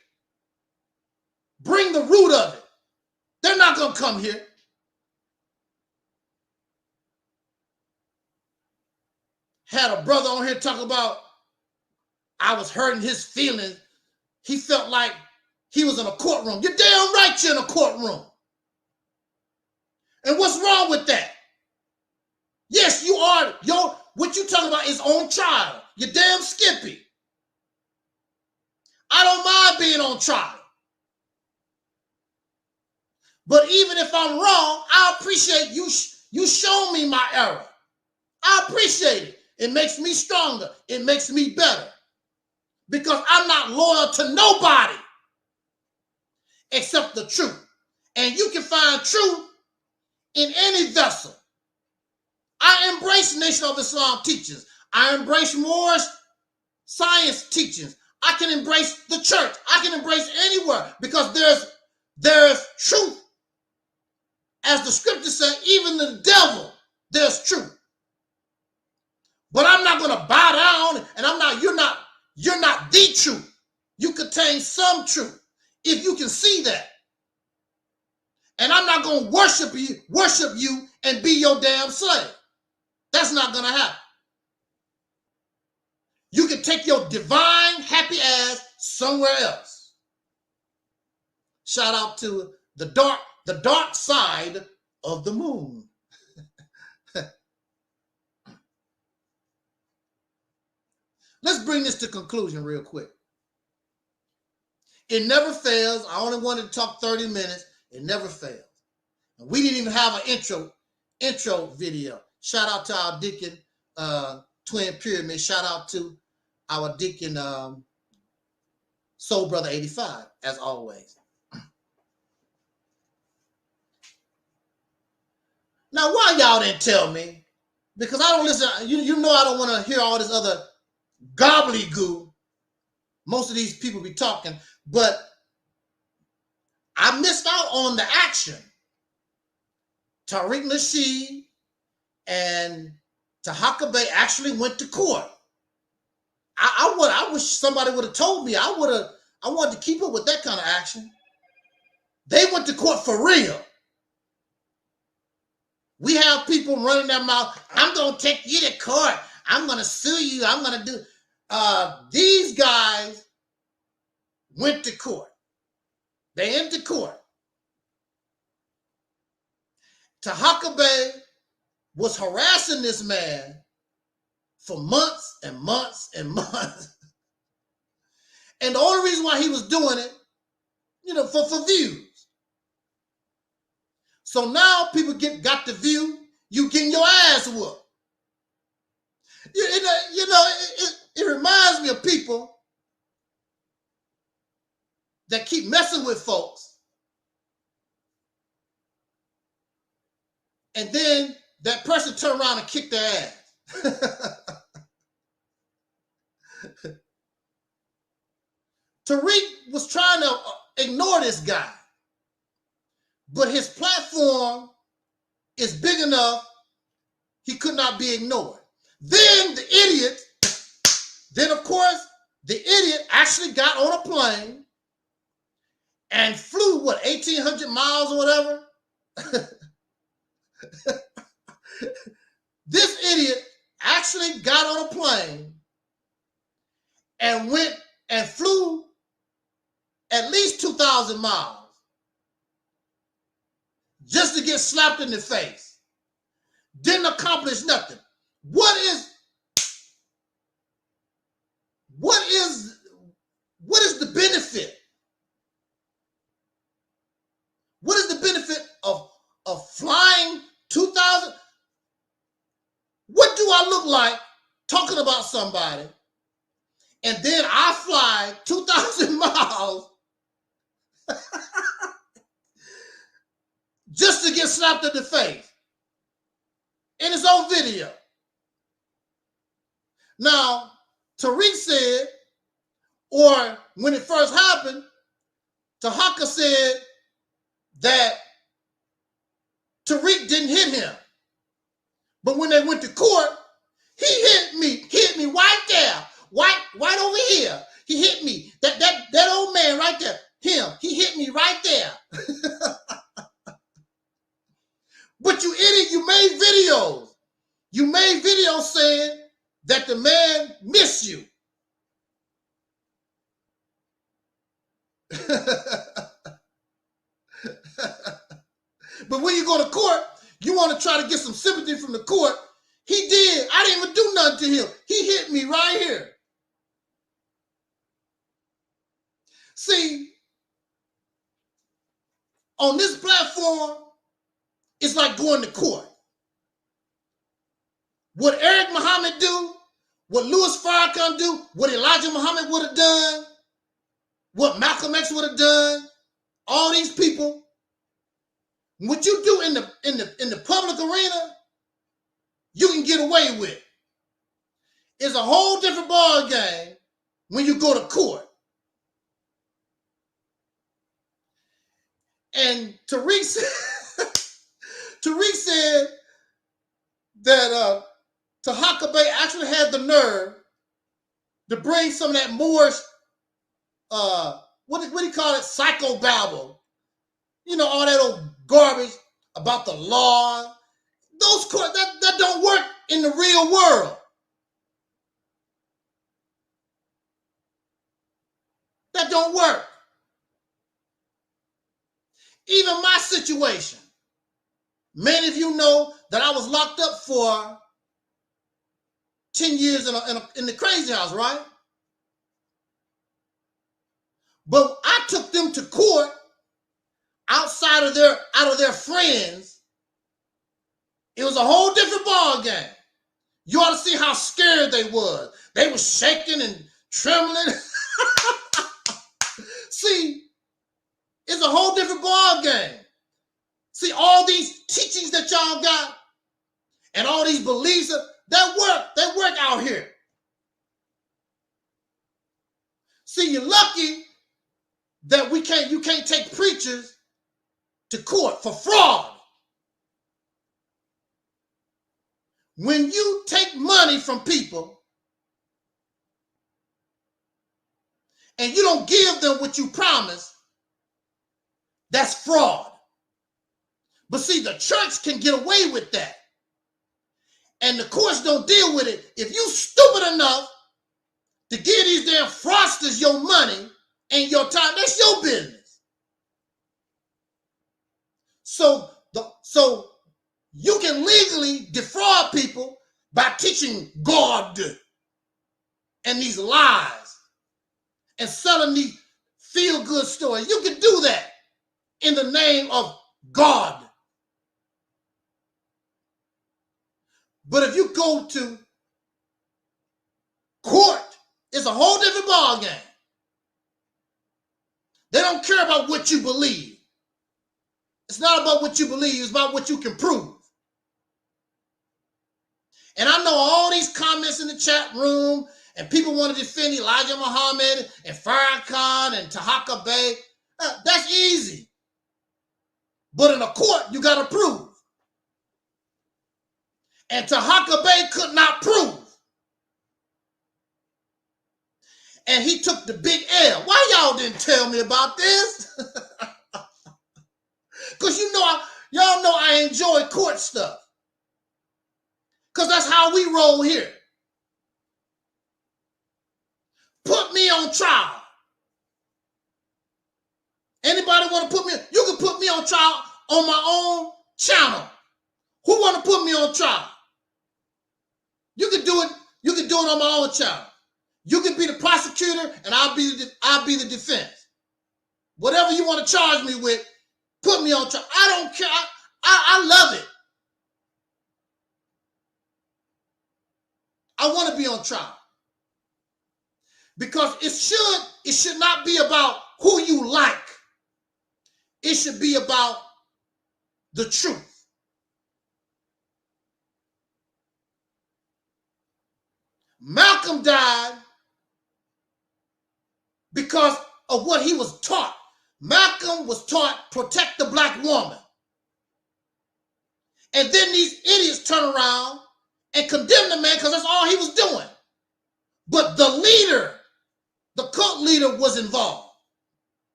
Bring the root of it. They're not going to come here. Had a brother on here talk about I was hurting his feelings. He felt like he was in a courtroom. You're damn right you're in a courtroom. And what's wrong with that? Yes, you are. What you talking about is on trial. You're damn skippy. I don't mind being on trial. But even if I'm wrong, I appreciate you show me my error. I appreciate it. It makes me stronger. It makes me better. Because I'm not loyal to nobody except the truth. And you can find truth in any vessel. I embrace Nation of Islam teachings. I embrace Moorish science teachings. I can embrace the church. I can embrace anywhere because there's truth. As the scriptures say, even the devil, there's truth. But I'm not going to bow down, and you're not the truth. You contain some truth, if you can see that. And I'm not going to worship you and be your damn slave. That's not going to happen. You can take your divine happy ass somewhere else. Shout out to the dark side of the moon. Let's bring this to conclusion real quick. It never fails. I only wanted to talk 30 minutes. It never fails. And we didn't even have an intro video. Shout out to our deacon, Twin Pyramid. Shout out to our deacon, Soul Brother 85, as always. Now, why y'all didn't tell me? Because I don't listen. You know I don't want to hear all this other gobbledygook. Most of these people be talking, but I missed out on the action. Tariq Nasheed and Taharka actually went to court. I wish somebody would have told me. I wanted to keep up with that kind of action. They went to court for real. We have people running their mouth. I'm going to take you to court. I'm going to sue you. I'm going to do. These guys went to court. They into court. Taharka was harassing this man for months and months and months. And the only reason why he was doing it, for views. So now people got the view, you getting your ass whooped. It reminds me of people that keep messing with folks. And then that person turn around and kick their ass. Tariq was trying to ignore this guy, but his platform is big enough, he could not be ignored. Then of course, the idiot actually got on a plane and flew, 1,800 miles or whatever? This idiot actually got on a plane and went and flew at least 2,000 miles just to get slapped in the face. Didn't accomplish nothing. What is the benefit? What is the benefit of flying 2,000? What do I look like talking about somebody and then I fly 2,000 miles just to get slapped in the face in his own video? Now, Tariq said, or when it first happened, Taharka said that Tariq didn't hit him. But when they went to court, he hit me right there, right over here. He hit me. That old man right there, he hit me right there. But you idiot, you made videos. You made videos saying that the man missed you. But when you go to court, you want to try to get some sympathy from the court. He did. I didn't even do nothing to him. He hit me right here. See, on this platform, it's like going to court. What Eric Muhammad do, what Louis Farrakhan do, what Elijah Muhammad would have done, what Malcolm X would have done, all these people, what you do in the public arena, you can get away with. It's a whole different ball game when you go to court. And Tariq said that Taharka actually had the nerve to bring some of that Moorish, what do you call it, psychobabble. You know, all that old garbage about the law. Those courts, that don't work in the real world. That don't work. Even my situation. Many of you know that I was locked up for 10 years in the crazy house, right? But I took them to court out of their friends. It was a whole different ball game. You ought to see how scared they was. They were shaking and trembling. See, it's a whole different ball game. See, all these teachings that y'all got and all these beliefs, they work out here. See, you're lucky that you can't take preachers to court for fraud. When you take money from people and you don't give them what you promised, that's fraud. But see, the church can get away with that. And the courts don't deal with it. If you stupid enough to give these damn fraudsters your money and your time, that's your business. So you can legally defraud people by teaching God and these lies and selling these feel-good stories. You can do that in the name of God. But if you go to court, it's a whole different ball game. They don't care about what you believe. It's not about what you believe, it's about what you can prove. And I know all these comments in the chat room, and people want to defend Elijah Muhammad and Farrakhan and Taharka. That's easy. But in a court, you got to prove. And Taharka could not prove. And he took the big L. Why y'all didn't tell me about this? Because y'all know I enjoy court stuff. Because that's how we roll here. Put me on trial. Anybody want to put me? You can put me on trial on my own channel. Who want to put me on trial? You can do it. You can do it on my own channel. You can be the prosecutor, and I'll be the defense. Whatever you want to charge me with, put me on trial. I don't care. I love it. I want to be on trial. Because it should not be about who you like. It should be about the truth. Malcolm died because of what he was taught. Malcolm was taught protect the black woman. And then these idiots turn around and condemn the man because that's all he was doing. But the leader, the cult leader, was involved.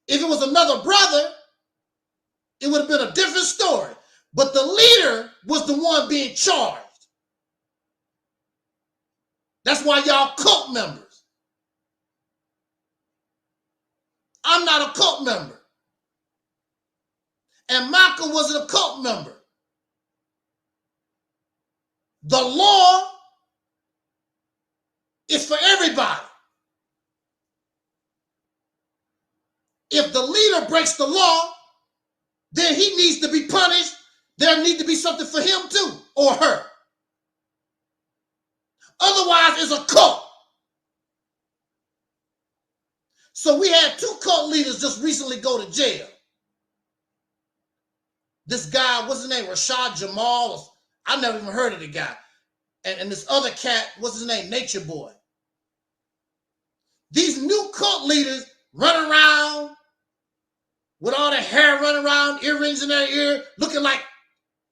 If it was another brother, it would have been a different story. But the leader was the one being charged. That's why y'all cult members. I'm not a cult member. And Malcolm wasn't a cult member. The law is for everybody. If the leader breaks the law, then he needs to be punished. There needs to be something for him too, or her. Otherwise, it's a cult. So we had 2 cult leaders just recently go to jail. This guy, what's his name? Rashad Jamal. I never even heard of the guy. And this other cat, what's his name? Nature Boy. These new cult leaders run around with all their hair running around, earrings in their ear, looking like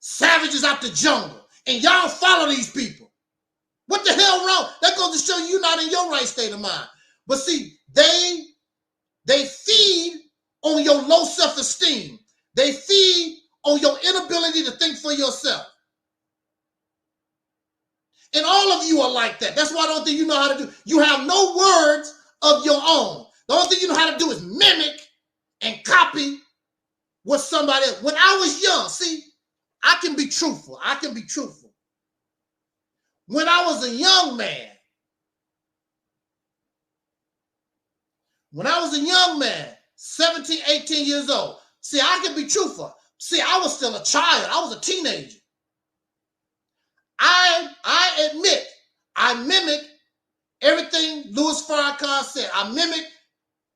savages out the jungle. And y'all follow these people. What the hell wrong? That goes to show you're not in your right state of mind. But see, they feed on your low self-esteem. They feed on your inability to think for yourself. And all of you are like that. That's why I don't think you know how to do. You have no words of your own. The only thing you know how to do is mimic and copy what somebody else. When I was young, see, I can be truthful. I can be truthful. When I was a young man, 17, 18 years old, see, I can be truthful. See, I was still a child. I was a teenager. I admit, I mimicked everything Louis Farrakhan said. I mimicked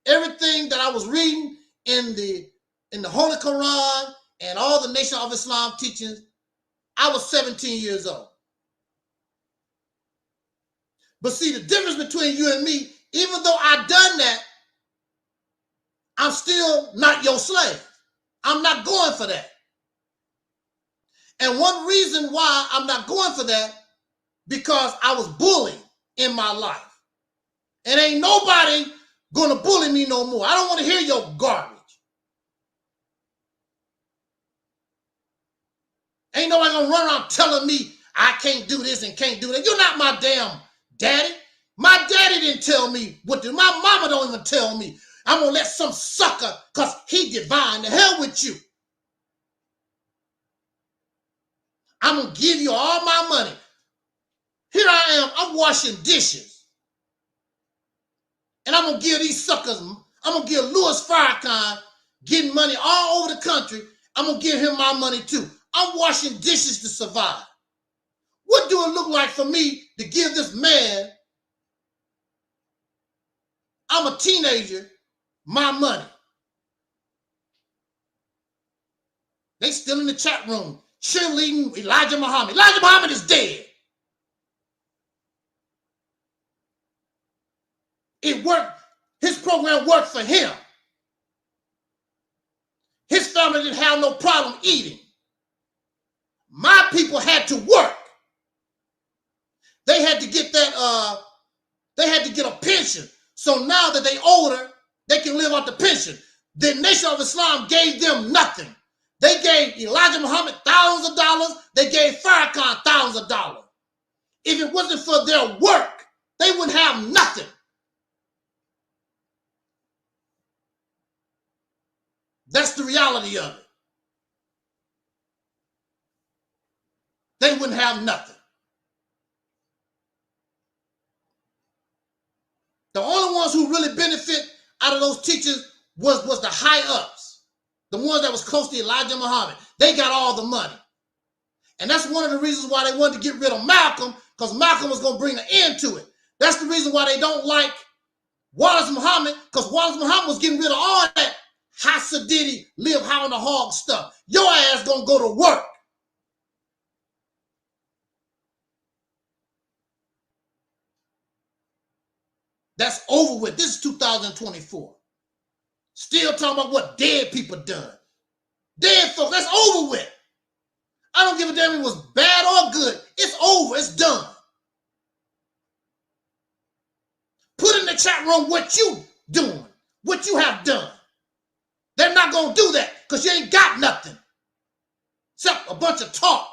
everything that I was reading in the Holy Quran and all the Nation of Islam teachings. I was 17 years old. But see, the difference between you and me, even though I done that, I'm still not your slave. I'm not going for that. And one reason why I'm not going for that, because I was bullied in my life. And ain't nobody gonna bully me no more. I don't want to hear your garbage. Ain't nobody gonna run around telling me I can't do this and can't do that. You're not my damn daddy. My daddy didn't tell me what to do. My mama don't even tell me. I'm gonna let some sucker, because he divine. The hell with you. I'm gonna give you all my money. Here I am, I'm washing dishes. And I'm gonna give these suckers, I'm gonna give Louis Farrakhan getting money all over the country. I'm gonna give him my money too. I'm washing dishes to survive. What do it look like for me to give this man, I'm a teenager, my money? They still in the chat room cheerleading Elijah Muhammad. Elijah Muhammad is dead. It worked. His program worked for him. His family didn't have no problem eating. My people had to work. They had to get that, they had to get a pension. So now that they older, they can live off the pension. The Nation of Islam gave them nothing. They gave Elijah Muhammad thousands of dollars. They gave Farrakhan thousands of dollars. If it wasn't for their work, they wouldn't have nothing. That's the reality of it. They wouldn't have nothing. The only ones who really benefit out of those teachers was the high ups, the ones that was close to Elijah Muhammad. They got all the money. And that's one of the reasons why they wanted to get rid of Malcolm, because Malcolm was going to bring an end to it. That's the reason why they don't like Wallace Muhammad, because Wallace Muhammad was getting rid of all that Hasidity, live high on the hog stuff. Your ass gonna go to work. That's over with. This is 2024. Still talking about what dead people done. Dead folks, that's over with. I don't give a damn if it was bad or good. It's over, it's done. Put in the chat room what you doing, what you have done. They're not going to do that because you ain't got nothing except a bunch of talk.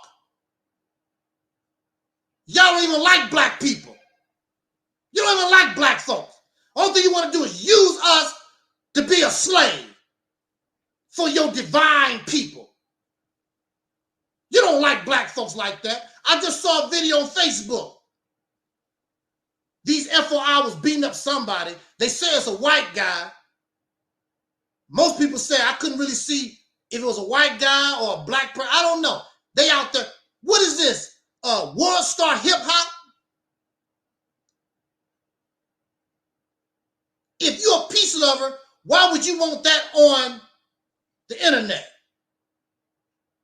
Y'all don't even like black people. You don't even like black folks. All thing you want to do is use us to be a slave for your divine people. You don't like black folks like that. I just saw a video on Facebook. These FOI was beating up somebody. They say it's a white guy. Most people say I couldn't really see if it was a white guy or a black person. I don't know. They out there. What is this? World Star Hip Hop? If you're a peace lover, why would you want that on the internet?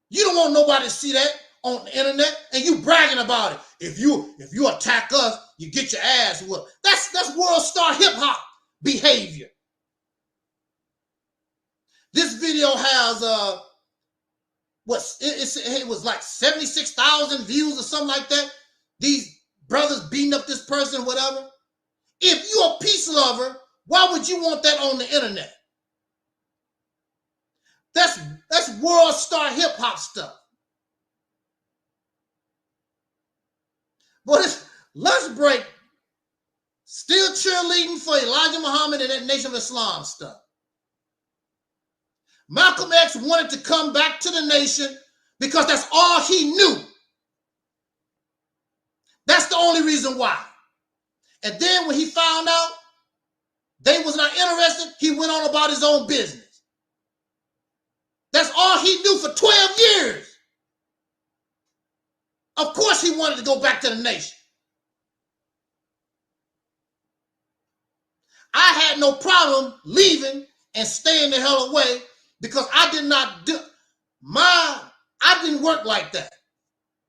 You don't want nobody to see that on the internet, and you bragging about it. If you attack us, you get your ass whooped. That's World Star Hip Hop behavior. This video has it was like 76,000 views or something like that. These brothers beating up this person, whatever. If you're a peace lover, why would you want that on the internet? That's World Star Hip Hop stuff. But let's break. Still cheerleading for Elijah Muhammad and that Nation of Islam stuff. Malcolm X wanted to come back to the nation because that's all he knew. That's the only reason why. And then when he found out they was not interested, he went on about his own business. That's all he knew for 12 years. Of course he wanted to go back to the nation. I had no problem leaving and staying the hell away because I didn't work like that.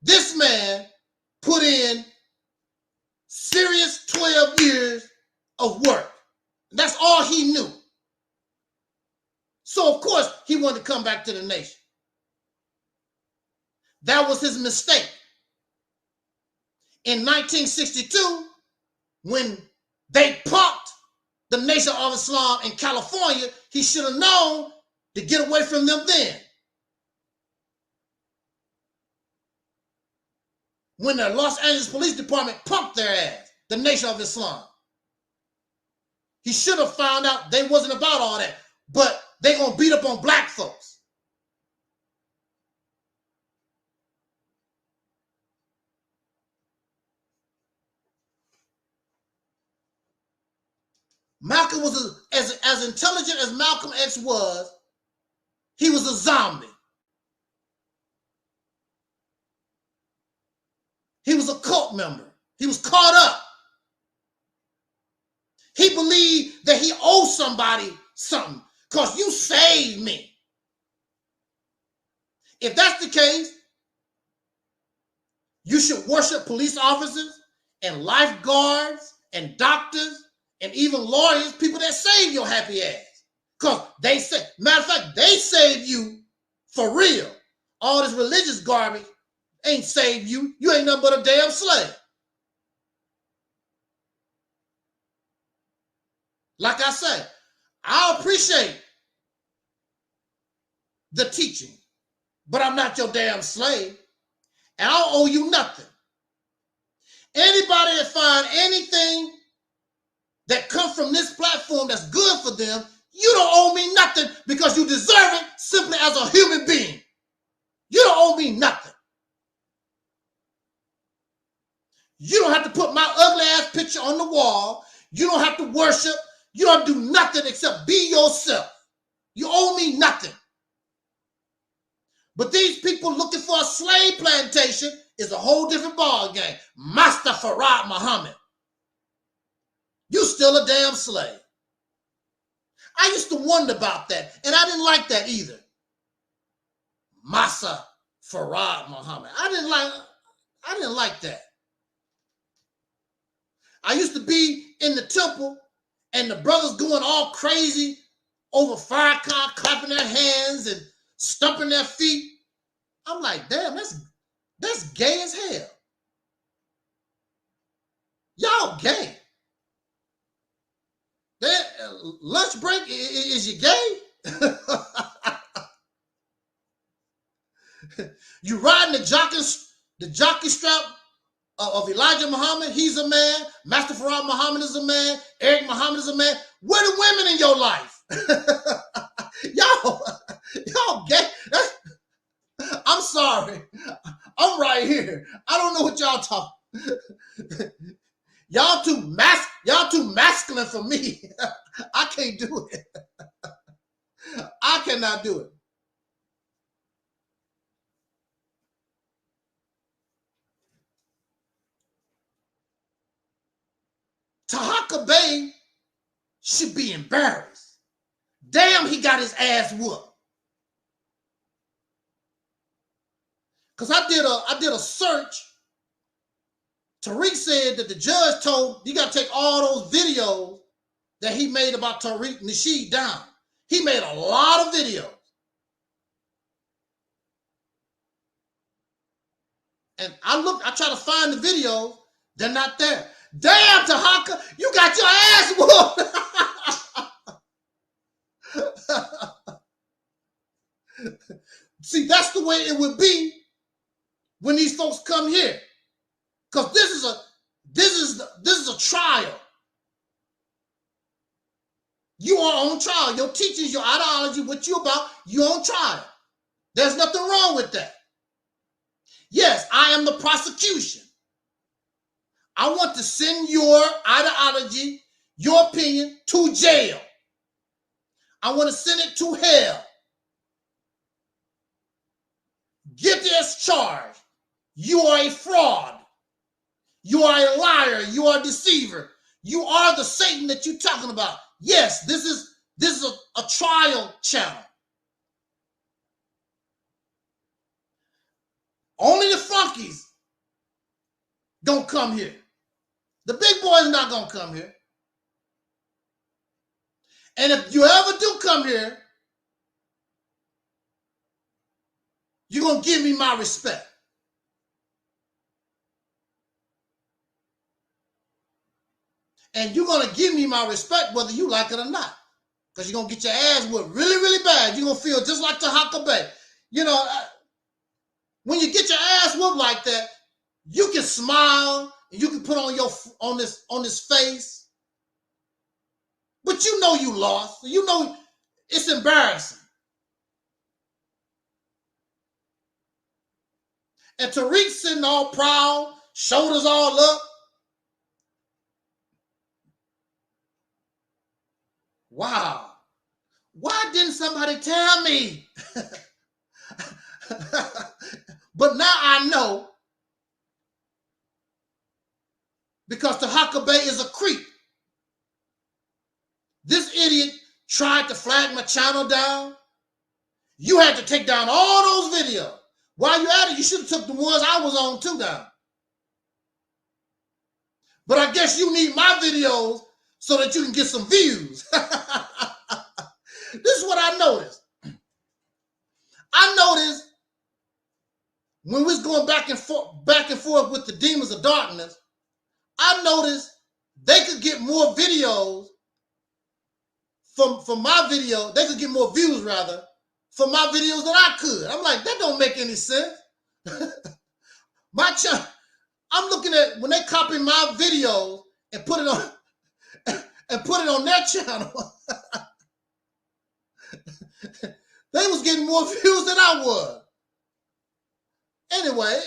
This man put in serious 12 years of work. That's all he knew. So of course he wanted to come back to the nation. That was his mistake. In 1962, when they punked the Nation of Islam in California, he should have known to get away from them then. When the Los Angeles Police Department punked their ass, the Nation of Islam. He should have found out they wasn't about all that, but they gonna beat up on black folks. Malcolm was as intelligent as Malcolm X was. He was a zombie. He was a cult member. He was caught up. He believed that he owed somebody something because you saved me. If that's the case, you should worship police officers and lifeguards and doctors and even lawyers, people that save your happy ass. Because they say, matter of fact, they save you for real. All this religious garbage ain't saved you. You ain't nothing but a damn slave. Like I said, I appreciate the teaching, but I'm not your damn slave, and I don't owe you nothing. Anybody that find anything that comes from this platform that's good for them, you don't owe me nothing because you deserve it simply as a human being. You don't owe me nothing. You don't have to put my ugly ass picture on the wall. You don't have to worship. You don't do nothing except be yourself. You owe me nothing. But these people looking for a slave plantation is a whole different ball game. Master Farad Muhammad. You still a damn slave. I used to wonder about that, and I didn't like that either. Master Farad Muhammad. I didn't like that. I used to be in the temple and the brothers going all crazy over Farrakhan, clapping their hands and stumping their feet. I'm like, damn, that's gay as hell. Y'all gay. Lunch break, is you gay? You riding the jockey strap of Elijah Muhammad, he's a man. Master Farad Muhammad is a man. Eric Muhammad is a man. Where the women in your life? y'all gay. I'm sorry. I'm right here. I don't know what y'all talk. Y'all too masculine for me. I can't do it. I cannot do it. Taharka should be embarrassed. Damn, he got his ass whooped. Because I did a search. Tariq said that the judge told you got to take all those videos that he made about Tariq Nasheed down. He made a lot of videos. And I try to find the videos. They're not there. Damn, Taharka, you got your ass whooped. See, that's the way it would be when these folks come here. Because this is a trial. You are on trial. Your teachings, your ideology, what you about, you're on trial. There's nothing wrong with that. Yes, I am the prosecution. I want to send your ideology, your opinion to jail. I want to send it to hell. Guilty as charged. You are a fraud. You are a liar. You are a deceiver. You are the Satan that you're talking about. Yes, this is a trial channel. Only the flunkies don't come here. The big boys not gonna come here. And if you ever do come here, you're gonna give me my respect. And you're gonna give me my respect whether you like it or not. Because you're gonna get your ass whooped really, really bad. You're gonna feel just like Taharka. You know, when you get your ass whooped like that, you can smile and you can put on this face. But you know you lost. You know it's embarrassing. And Tariq sitting all proud, shoulders all up. Wow. Why didn't somebody tell me? But now I know, because Taharka is a creep. This idiot tried to flag my channel down. You had to take down all those videos. While you at it, you should have took the ones I was on too down. But I guess you need my videos so that you can get some views. This is what I noticed. I noticed when we was going back and forth with the demons of darkness, I noticed they could get more videos from my video. They could get more views rather for my videos than I could. I'm like, that don't make any sense. My channel, I'm looking at when they copy my videos and put it on their channel. They was getting more views than I was. Anyway,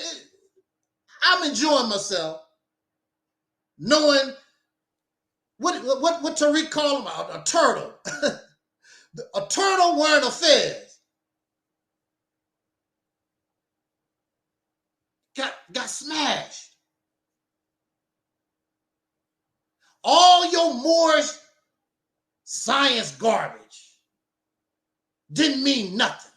I'm enjoying myself, knowing what Tariq called him a turtle. A turtle wearing a fez. Got smashed. All your Moorish science garbage didn't mean nothing.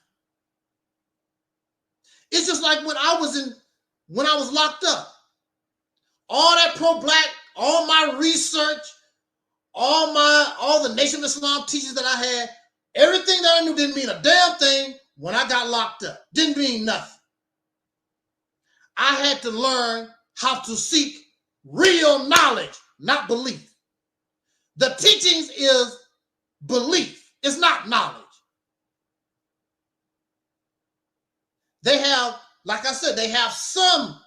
It's just like when I was locked up. All that pro-black, all my research, all the Nation of Islam teachers that I had, everything that I knew didn't mean a damn thing when I got locked up. Didn't mean nothing. I had to learn how to seek real knowledge, not belief. The teachings is belief. It's not knowledge. They have, like I said, they have some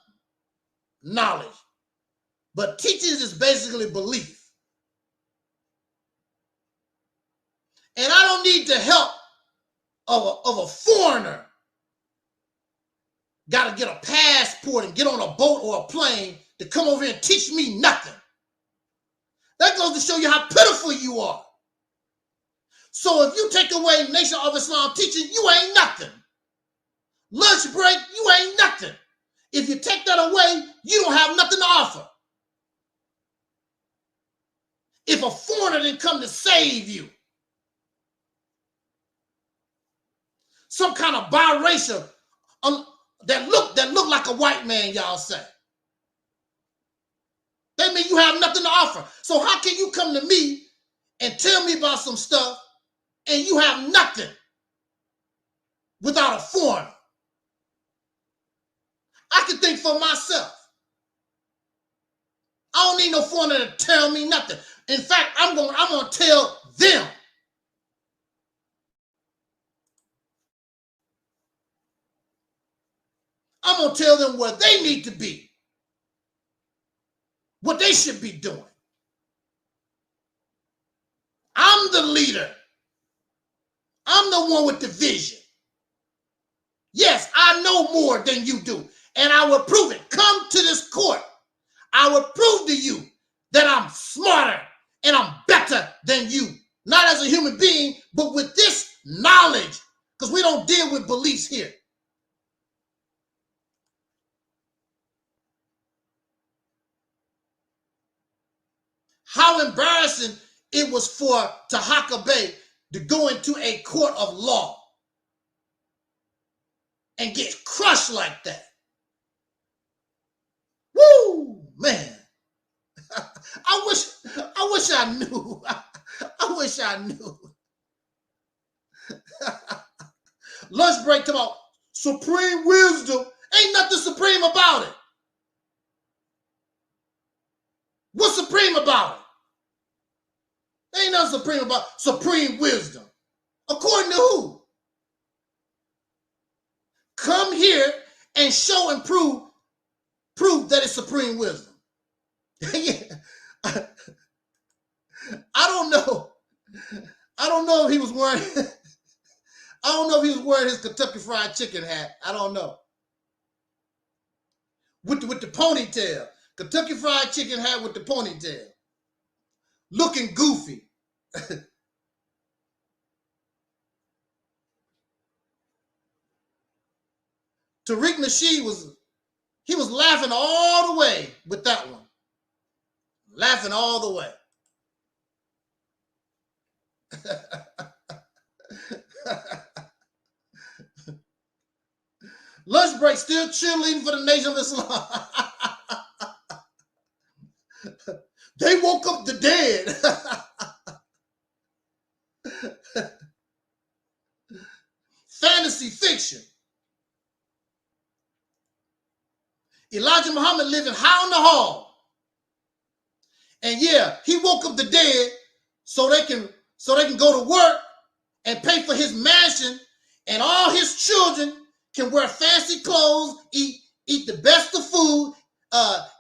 knowledge, but teachings is basically belief. And I don't need the help of a foreigner. Got to get a passport and get on a boat or a plane to come over here and teach me nothing. That goes to show you how pitiful you are. So if you take away Nation of Islam teaching, you ain't nothing. Lunch break, you ain't nothing. If you take that away, you don't have nothing to offer. If a foreigner didn't come to save you, some kind of biracial that look like a white man, y'all say. That means you have nothing to offer. So how can you come to me and tell me about some stuff and you have nothing without a foreigner? I can think for myself. I don't need no foreigner to tell me nothing. In fact, I'm gonna tell them. I'm gonna tell them where they need to be, what they should be doing. I'm the leader. I'm the one with the vision. Yes, I know more than you do, and I will prove it. Come to this court. I will prove to you that I'm smarter and I'm better than you. Not as a human being, but with this knowledge, because we don't deal with beliefs here. How embarrassing it was for Taharka to go into a court of law and get crushed like that. Woo, man. I wish I knew. I wish I knew. Lunch break talking about supreme wisdom. Ain't nothing supreme about it. What's supreme about it? Ain't nothing supreme about supreme wisdom. According to who? Come here and show and prove that it's supreme wisdom. Yeah. I don't know if he was wearing I don't know if he was wearing his Kentucky Fried Chicken hat. I don't know. With the ponytail. Kentucky Fried Chicken hat with the ponytail. Looking goofy. Tariq Nasheed was laughing all the way with that one. Laughing all the way. Lunch break still cheerleading for the Nation of Islam. They woke up the dead. Fantasy fiction. Elijah Muhammad living high on the hall. And yeah, he woke up the dead so they can go to work and pay for his mansion, and all his children can wear fancy clothes, eat the best of food.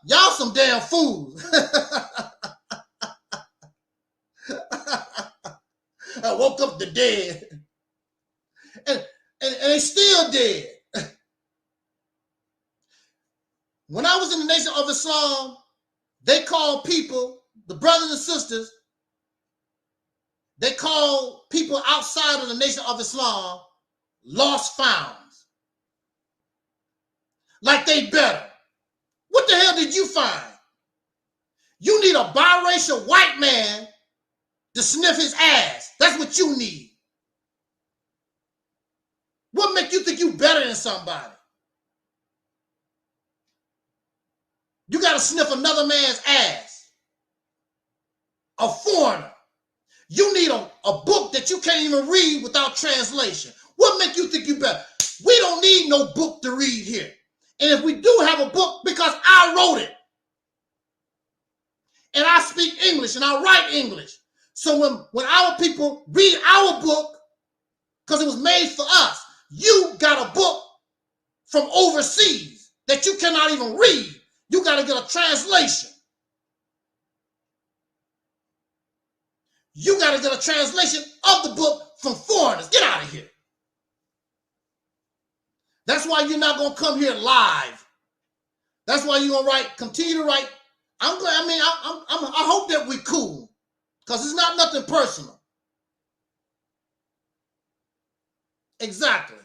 Y'all some damn fools. I woke up the dead. And they still dead. When I was in the Nation of Islam, they called people, the brothers and sisters, they called people outside of the Nation of Islam lost founds. Like they better. What the hell did you find? You need a biracial white man to sniff his ass. That's what you need. What make you think you better than somebody? You got to sniff another man's ass. A foreigner. You need a book that you can't even read without translation. What make you think you better? We don't need no book to read here. And if we do have a book, because I wrote it. And I speak English and I write English. So when our people read our book, because it was made for us, you got a book from overseas that you cannot even read. You got to get a translation. You got to get a translation of the book from foreigners. Get out of here. That's why you're not going to come here live. That's why you're going to write, continue to write. I'm glad, I mean, I hope that we're cool, because it's not nothing personal. Exactly.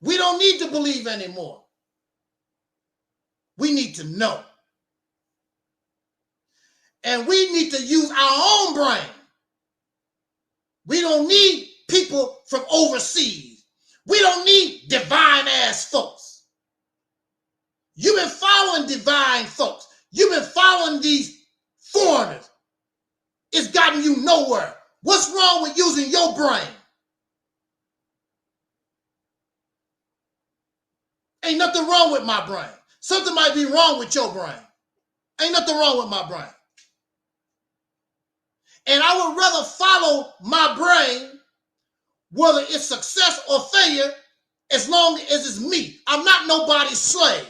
We don't need to believe anymore. We need to know. And we need to use our own brain. We don't need people from overseas. We don't need divine ass folks. You've been following divine folks. You've been following these foreigners. It's gotten you nowhere. What's wrong with using your brain? Ain't nothing wrong with my brain. Something might be wrong with your brain. Ain't nothing wrong with my brain. And I would rather follow my brain, whether it's success or failure, as long as it's me. I'm not nobody's slave.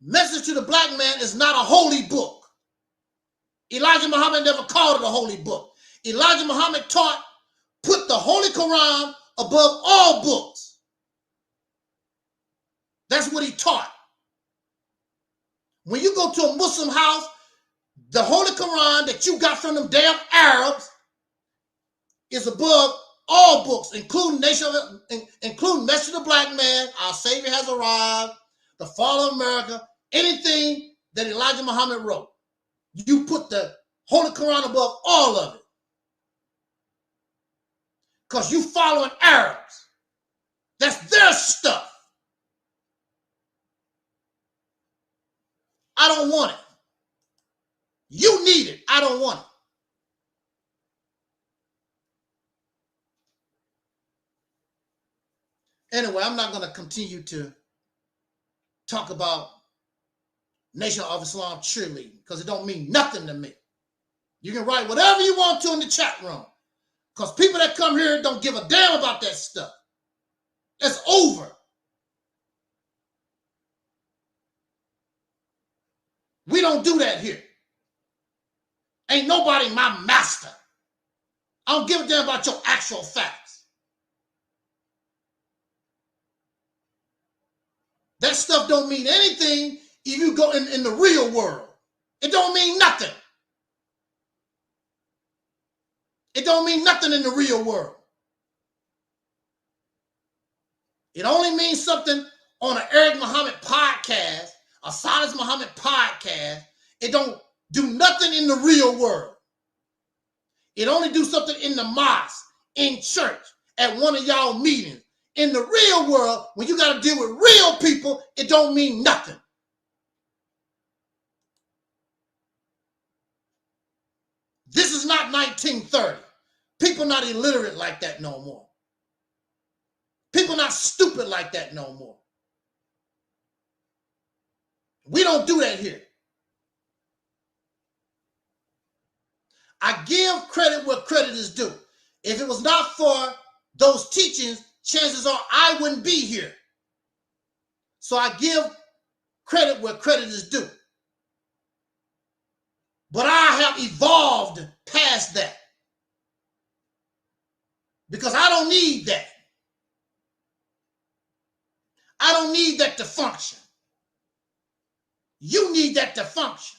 Message to the Black Man is not a holy book. Elijah Muhammad never called it a holy book. Elijah Muhammad taught, put the Holy Quran above all books. That's what he taught. When you go to a Muslim house, the Holy Quran that you got from them damn Arabs is above all books, including Message of the Black Man, Our Savior Has Arrived, The Fall of America, anything that Elijah Muhammad wrote. You put the Holy Quran above all of it. Because you following Arabs. That's their stuff. I don't want it. You need it. I don't want it. Anyway, I'm not going to continue to talk about Nation of Islam cheerleading, because it don't mean nothing to me. You can write whatever you want to in the chat room, because people that come here don't give a damn about that stuff. It's over. We don't do that here. Ain't nobody my master. I don't give a damn about your actual facts. That stuff don't mean anything if you go in the real world. It don't mean nothing. It don't mean nothing in the real world. It only means something on an Eric Muhammad podcast, a Salas Muhammad podcast. It don't do nothing in the real world. It only do something in the mosque, in church, at one of y'all meetings. In the real world, when you got to deal with real people, it don't mean nothing. This is not 1930. People not illiterate like that no more. People not stupid like that no more. We don't do that here. I give credit where credit is due. If it was not for those teachings, chances are I wouldn't be here. So I give credit where credit is due. But I have evolved past that. Because I don't need that. I don't need that to function. You need that to function.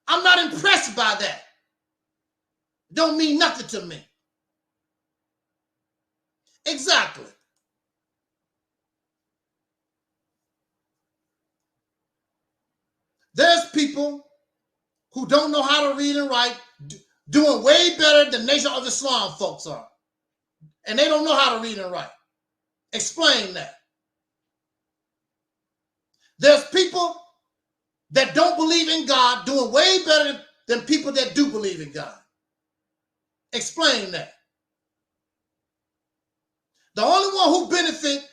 I'm not impressed by that. Don't mean nothing to me. Exactly. There's people who don't know how to read and write, doing way better than Nation of Islam folks are. And they don't know how to read and write. Explain that. There's people that don't believe in God doing way better than people that do believe in God. Explain that. The only one who benefit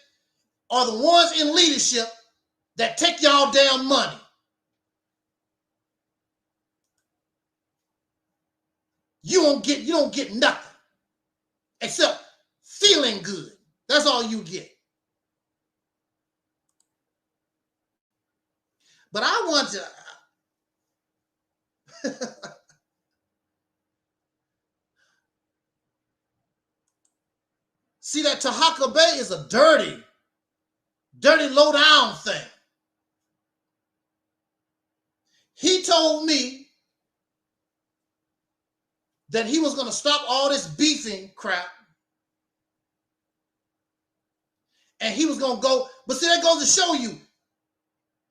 are the ones in leadership that take y'all damn money. You don't get nothing except feeling good. That's all you get. But I want to see that Taharka Bay is a dirty, low down thing. He told me that he was going to stop all this beefing crap. And he was going to go, but see, that goes to show you,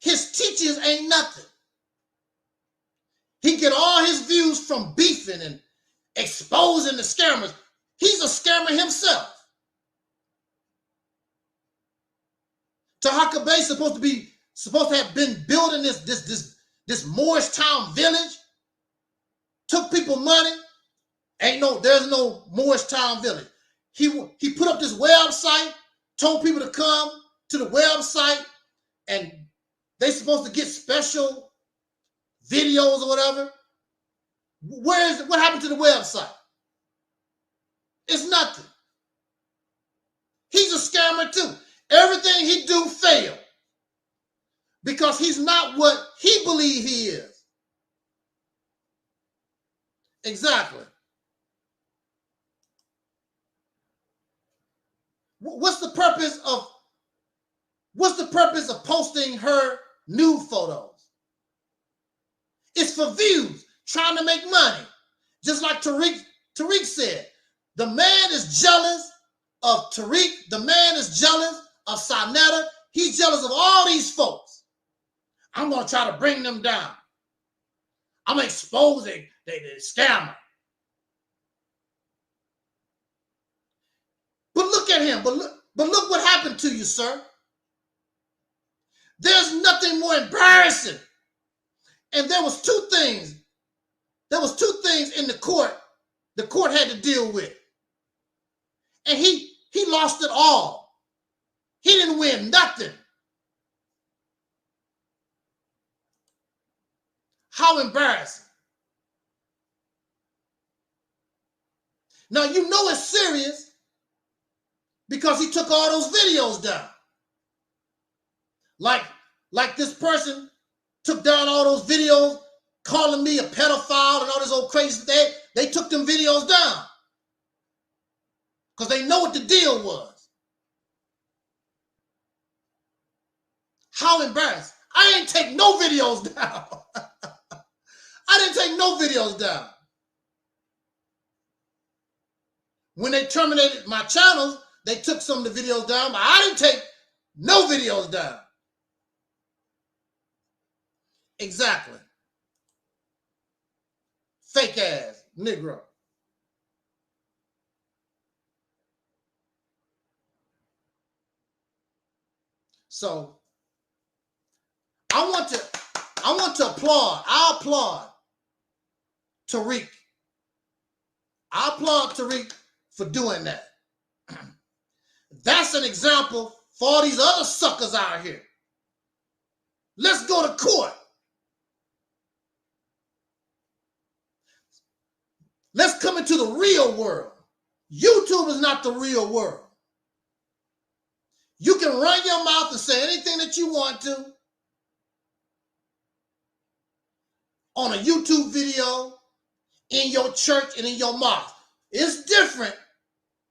his teachings ain't nothing. He get all his views from beefing and exposing the scammers. He's a scammer himself. Taharka Bay supposed to have been building this Moorish town village. Took people money. There's no Moorish town village. He put up this website, told people to come to the website, and they supposed to get special videos or whatever. What happened to the website? It's nothing. He's a scammer too. Everything he do fail because he's not what he believes he is. Exactly. What's the purpose of posting her nude photos? It's for views, trying to make money. Just like Tariq said, the man is jealous of Tariq. The man is jealous of Sanetta. He's jealous of all these folks. I'm going to try to bring them down. I'm exposing the scammer. But look at him. But look what happened to you, sir. There's nothing more embarrassing. And there was two things. There was two things in the court had to deal with. And he lost it all. He didn't win nothing. How embarrassing. Now you know it's serious because he took all those videos down. Like this person took down all those videos calling me a pedophile and all this old crazy thing. They took them videos down because they know what the deal was. How embarrassing. I ain't take no videos down. I didn't take no videos down. When they terminated my channels, they took some of the videos down, but I didn't take no videos down. Exactly. Fake ass Negro. So I want to applaud. I applaud Tariq. I applaud Tariq for doing that. That's an example for all these other suckers out here. Let's go to court. Let's come into the real world. YouTube is not the real world. You can run your mouth and say anything that you want to on a YouTube video, in your church, and in your mosque. It's different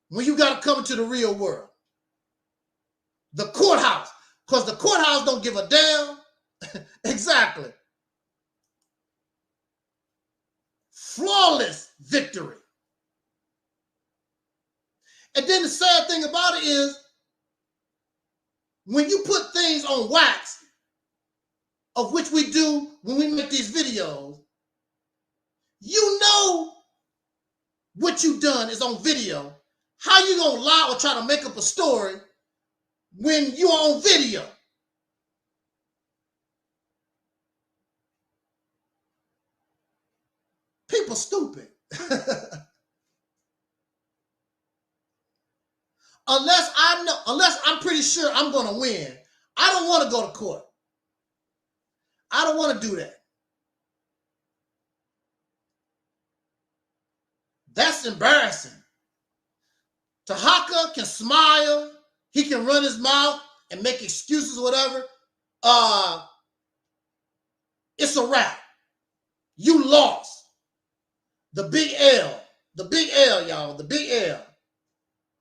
when you got to come into the real world. The courthouse, because the courthouse don't give a damn. Exactly. Flawless victory. And then the sad thing about it is, when you put things on wax, of which we do when we make these videos, you know what you done is on video. How you gonna lie or try to make up a story when you're on video? People stupid. Unless I'm pretty sure I'm gonna win, I don't want to go to court. I don't want to do that. That's embarrassing. Taharka can smile, he can run his mouth and make excuses or whatever. it's a wrap. You lost. The big L. The big L, y'all. The big L.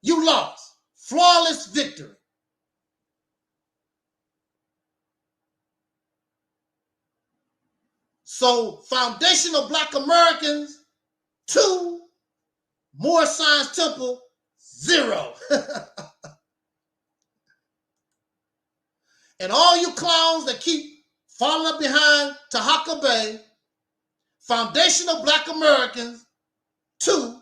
You lost. Flawless victory. So, foundational Black Americans, 2. Moorish Science Temple, 0. And all you clowns that keep following up behind Taharka Bay, foundational Black Americans, 2.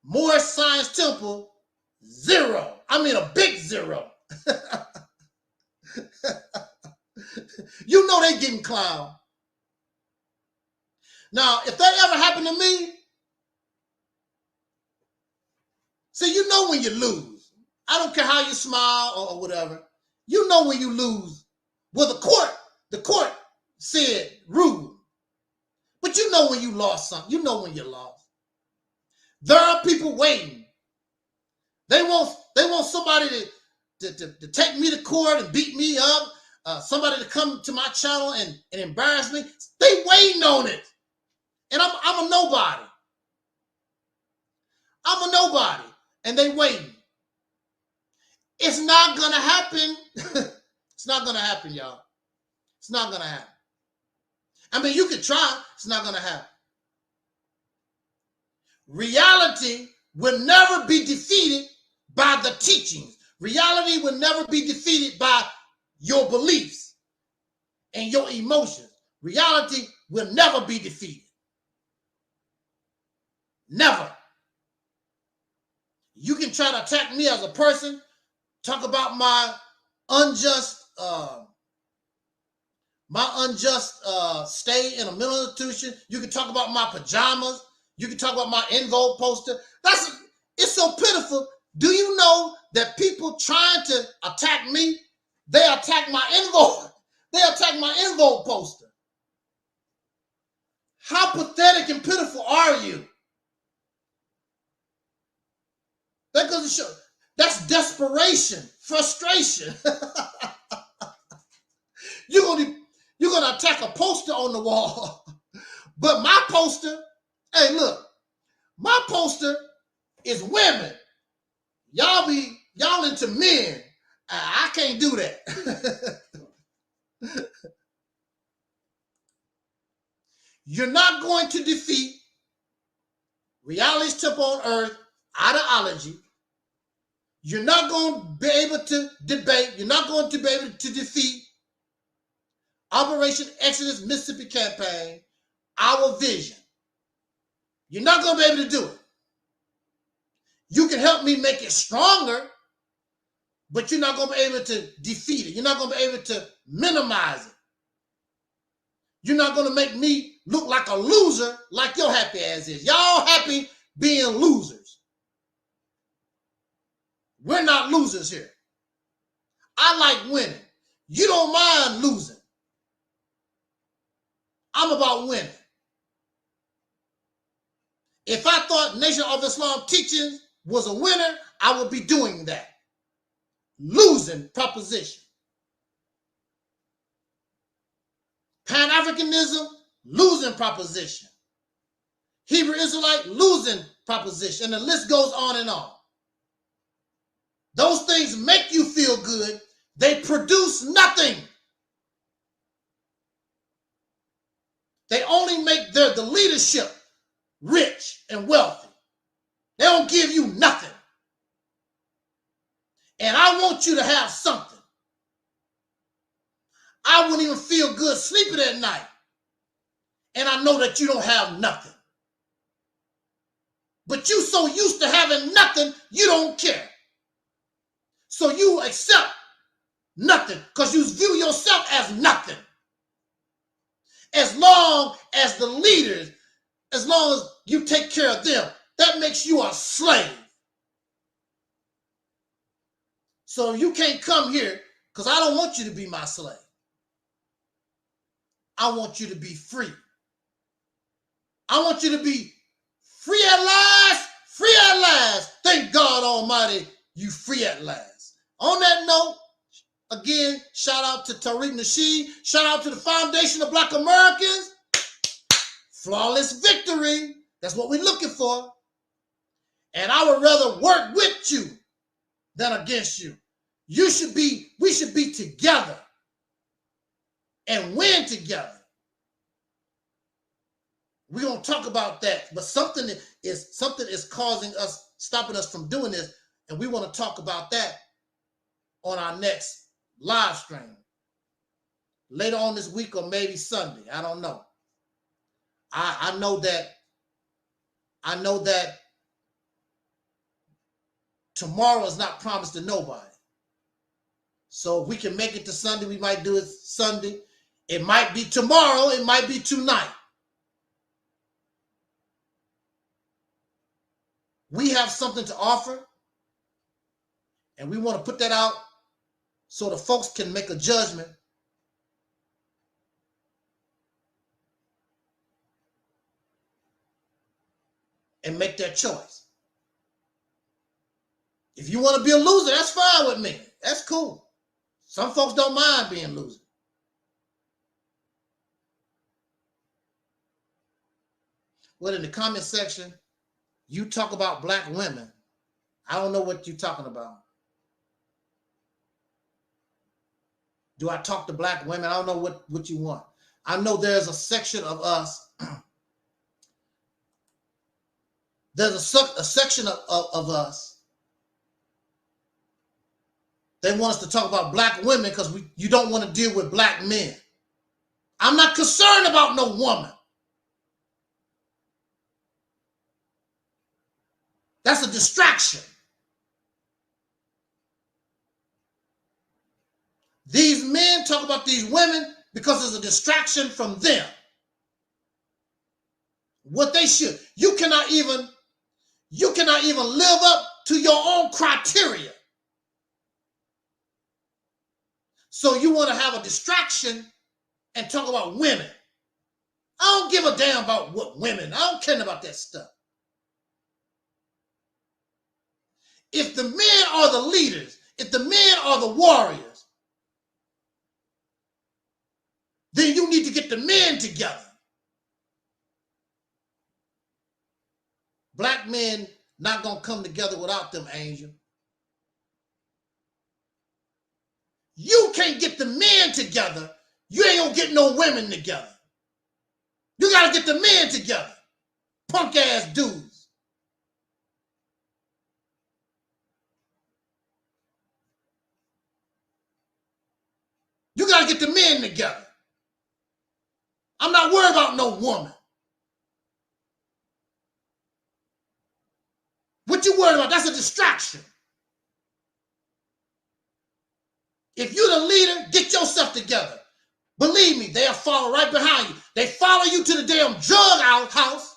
Moorish Science Temple, 0. I mean a big 0. You know they getting clowned. Now, if that ever happened to me, see, you know when you lose. I don't care how you smile or whatever. You know when you lose. Well, the court said rude. But you know when you lost something. You know when you lost. There are people waiting. They want somebody to take me to court and beat me up. Somebody to come to my channel and embarrass me. They waiting on it. And I'm a nobody. I'm a nobody. And they waiting. It's not going to happen. It's not going to happen, y'all. It's not going to happen. I mean, you could try. It's not going to happen. Reality will never be defeated by the teachings. Reality will never be defeated by your beliefs and your emotions. Reality will never be defeated. Never. You can try to attack me as a person, talk about my unjust stay in a mental institution. You can talk about my pajamas. You can talk about my EnVogue poster. It's so pitiful. Do you know that people trying to attack me, they attack my EnVogue. They attack my EnVogue poster. How pathetic and pitiful are you? That goes to show. That's desperation, frustration. You're gonna attack a poster on the wall, but my poster. Hey, look, my poster is women. Y'all into men. I can't do that. You're not going to defeat reality's temple on earth ideology. You're not going to be able to debate. You're not going to be able to defeat Operation Exodus Mississippi Campaign, our vision. You're not going to be able to do it. You can help me make it stronger, but you're not going to be able to defeat it. You're not going to be able to minimize it. You're not going to make me look like a loser like your happy ass is. Y'all happy being losers. We're not losers here. I like winning. You don't mind losing. I'm about winning. If I thought Nation of Islam teaching was a winner, I would be doing that. Losing proposition. Pan-Africanism, losing proposition. Hebrew Israelite, losing proposition. And the list goes on and on. Those things make you feel good. They produce nothing. They only make the leadership rich and wealthy. They don't give you nothing. And I want you to have something. I wouldn't even feel good sleeping at night. And I know that you don't have nothing. But you so used to having nothing, you don't care. So you accept nothing because you view yourself as nothing. As long as the leaders, as long as you take care of them, that makes you a slave. So you can't come here because I don't want you to be my slave. I want you to be free. I want you to be free at last, free at last. Thank God Almighty, you free at last. On that note, Again, shout out to Tariq Nasheed. Shout out to the Foundation of Black Americans. Flawless victory. That's what we're looking for. And I would rather work with you than against you. We should be together and win together. We're going to talk about that, but something is stopping us from doing this, and we want to talk about that on our next live stream later on this week or maybe Sunday. I don't know. I know that tomorrow is not promised to nobody. So if we can make it to Sunday, we might do it Sunday. It might be tomorrow. It might be tonight. We have something to offer, and we want to put that out so the folks can make a judgment. And make their choice. If you want to be a loser, that's fine with me. That's cool. Some folks don't mind being losers. Well, in the comment section, you talk about black women. I don't know what you're talking about. Do I talk to black women? I don't know what you want. I know there's a section of us. There's a section of us. They want us to talk about black women because you don't want to deal with black men. I'm not concerned about no woman. That's a distraction. These men talk about these women because it's a distraction from them. What they should. You cannot even live up to your own criteria. So you want to have a distraction and talk about women. I don't give a damn about what women. I don't care about that stuff. If the men are the leaders, if the men are the warriors, then you need to get the men together. Black men not going to come together without them, Angel. You can't get the men together. You ain't going to get no women together. You got to get the men together. Punk ass dudes. You got to get the men together. I'm not worried about no woman. What you worried about? That's a distraction. If you're the leader, get yourself together. Believe me, they'll follow right behind you. They follow you to the damn drug house.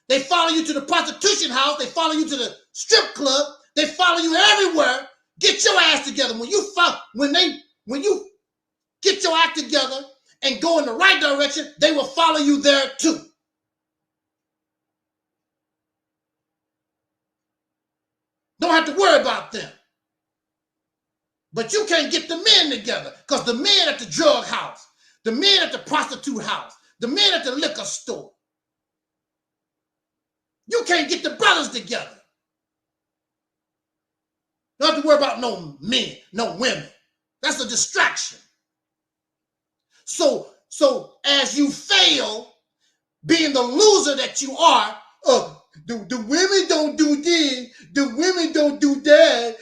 They follow you to the prostitution house. They follow you to the strip club. They follow you everywhere. Get your ass together. When you get your act together and go in the right direction, they will follow you there too. Don't have to worry about them. But you can't get the men together because the men at the drug house, the men at the prostitute house, the men at the liquor store. You can't get the brothers together. Don't have to worry about no men, no women. That's a distraction. So as you fail, being the loser that you are, the women don't do this, the women don't do that,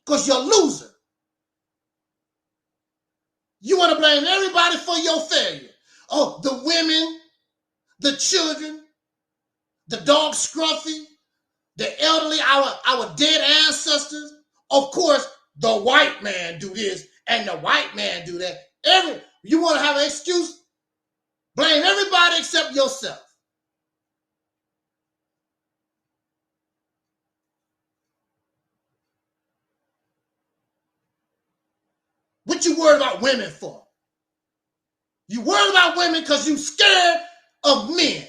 because you're a loser. You want to blame everybody for your failure. Oh, the women, the children, the dog Scruffy, the elderly, our dead ancestors. Of course, the white man do this and the white man do that. You want to have an excuse? Blame everybody except yourself. What you worried about women for? You worried about women because you scared of men.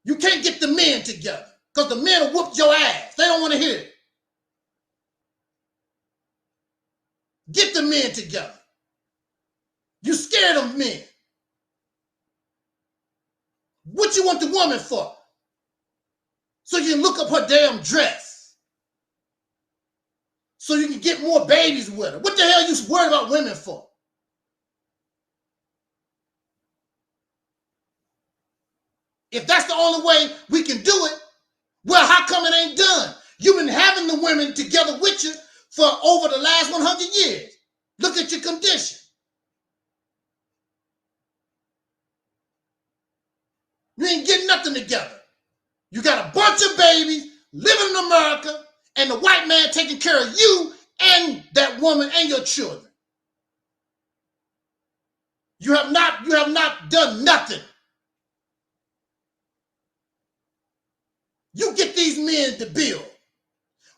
You can't get the men together because the men will whoop your ass. They don't want to hear it. Get the men together. You scared of men. What you want the woman for? So you can look up her damn dress. So you can get more babies with her. What the hell are you worried about women for? If that's the only way we can do it, well, how come it ain't done? You've been having the women together with you for over the last 100 years. Look at your condition. You ain't getting nothing together. You got a bunch of babies living in America and the white man taking care of you and that woman and your children. You have not done nothing. You get these men to build.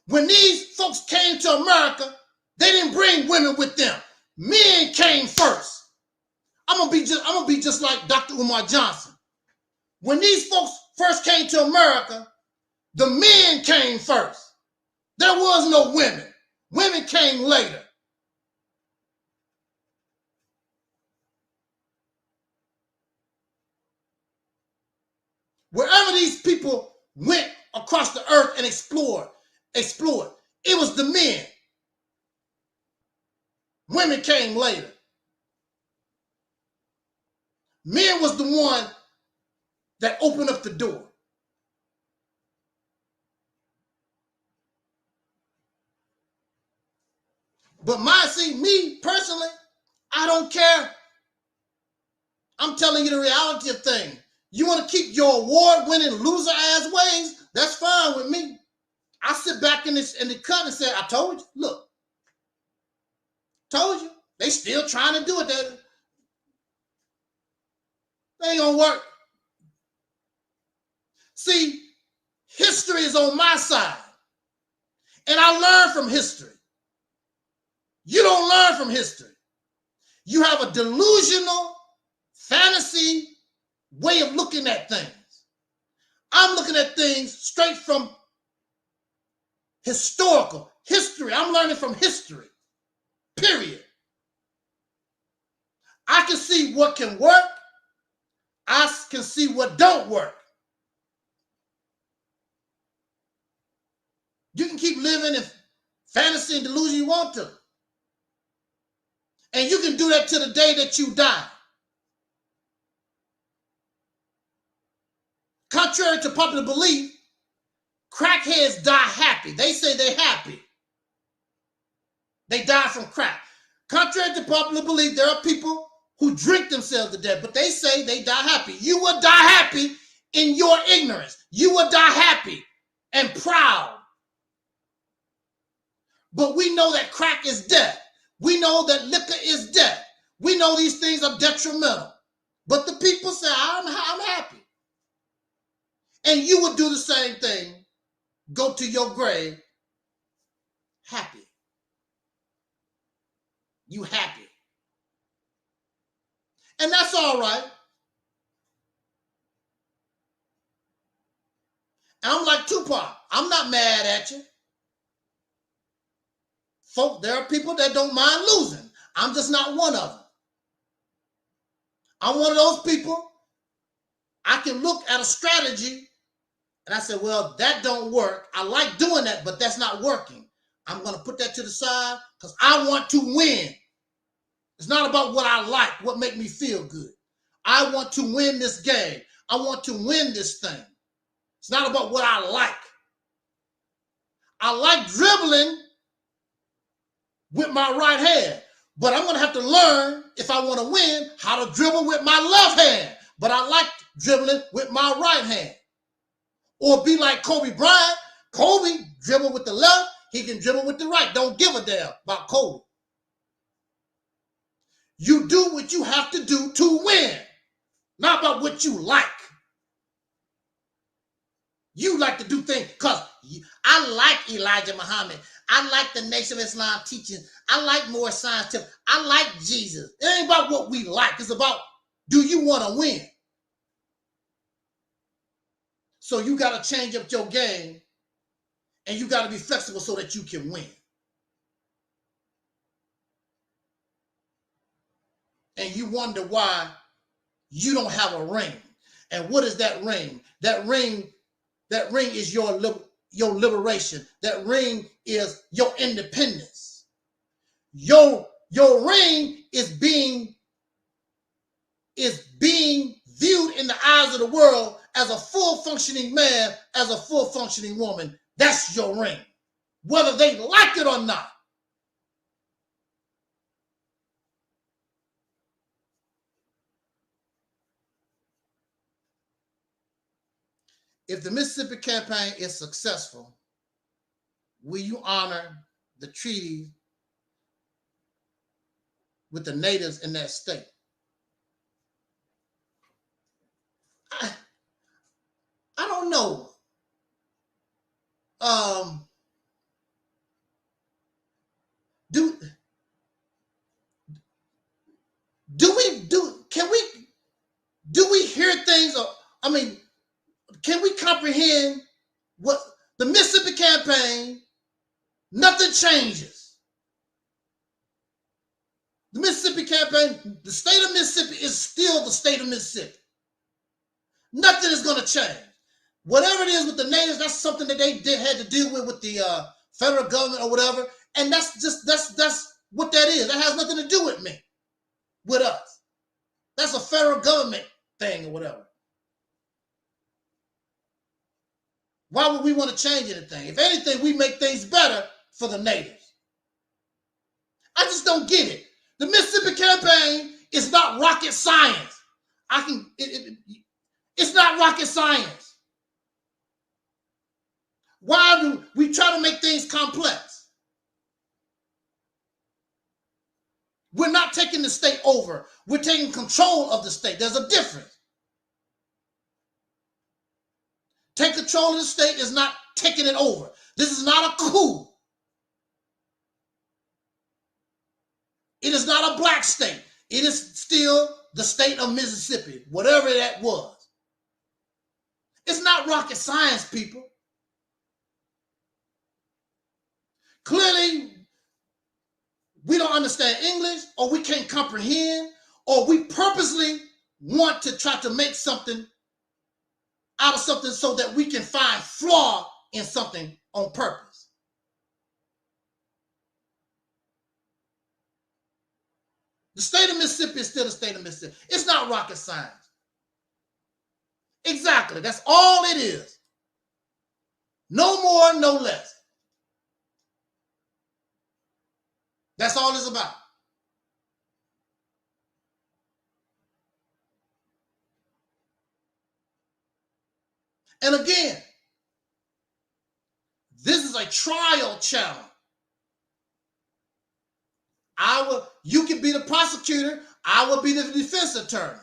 When these folks came to America, they didn't bring women with them. Men came first. I'm gonna be just like Dr. Umar Johnson. When these folks first came to America, the men came first. There was no women. Women came later. Wherever these people went across the earth and explored, it was the men. Women came later. Men was the one that opened up the door. But me personally, I don't care. I'm telling you the reality of things. You want to keep your award-winning loser-ass ways? That's fine with me. I sit back in the cut and say, I told you. Look, told you. They still trying to do it. They ain't gonna work. See, history is on my side. And I learn from history. You don't learn from history. You have a delusional fantasy way of looking at things. I'm looking at things straight from historical history. I'm learning from history, period. I can see what can work. I can see what don't work. You can keep living in fantasy and delusion you want to. And you can do that to the day that you die. Contrary to popular belief, crackheads die happy. They say they're happy. They die from crack. Contrary to popular belief, there are people who drink themselves to death, but they say they die happy. You will die happy in your ignorance. You will die happy and proud. But we know that crack is death. We know that liquor is death. We know these things are detrimental. But the people say, I'm happy. And you would do the same thing. Go to your grave happy. You happy. And that's all right. And I'm like Tupac. I'm not mad at you. Folk, there are people that don't mind losing. I'm just not one of them. I'm one of those people. I can look at a strategy and I say, well, that don't work. I like doing that, but that's not working. I'm going to put that to the side because I want to win. It's not about what I like, what make me feel good. I want to win this game. I want to win this thing. It's not about what I like. I like dribbling with my right hand, but I'm going to have to learn, if I want to win, how to dribble with my left hand. But I like dribbling with my right hand. Or be like Kobe Bryant. Kobe dribble with the left, he can dribble with the right. Don't give a damn about Kobe. You do what you have to do to win, not about what you like. You like to do things because I like Elijah Muhammad. I like the Nation of Islam teaching. I like more science tips. I like Jesus. It ain't about what we like. It's about, do you want to win? So you got to change up your game and you got to be flexible so that you can win. and you wonder why you don't have a ring. And what is that ring? That ring is your liberation. That ring is your independence. Your ring is being viewed in the eyes of the world as a full functioning man, as a full functioning woman. That's your ring, whether they like it or not. If the Mississippi campaign is successful, will you honor the treaty with the natives in that state? I don't know. Do we hear things? I mean, can we comprehend what the Mississippi campaign? Nothing changes. The Mississippi campaign, the state of Mississippi is still the state of Mississippi. Nothing is going to change. Whatever it is with the natives, that's something that they had to deal with the federal government or whatever. And that's what that is. That has nothing to do with me, with us. That's a federal government thing or whatever. Why would we want to change anything? If anything, we make things better for the natives. I just don't get it. The Mississippi campaign is not rocket science. It's not rocket science. Why do we try to make things complex? We're not taking the state over. We're taking control of the state. There's a difference. Take control of the state is not taking it over. This is not a coup. It is not a black state. It is still the state of Mississippi, whatever that was. It's not rocket science, people. Clearly, we don't understand English, or we can't comprehend, or we purposely want to try to make something out of something so that we can find flaw in something on purpose. The state of Mississippi is still the state of Mississippi. It's not rocket science. Exactly. That's all it is. No more, no less. That's all it's about. And again, this is a trial challenge. You can be the prosecutor. I will be the defense attorney.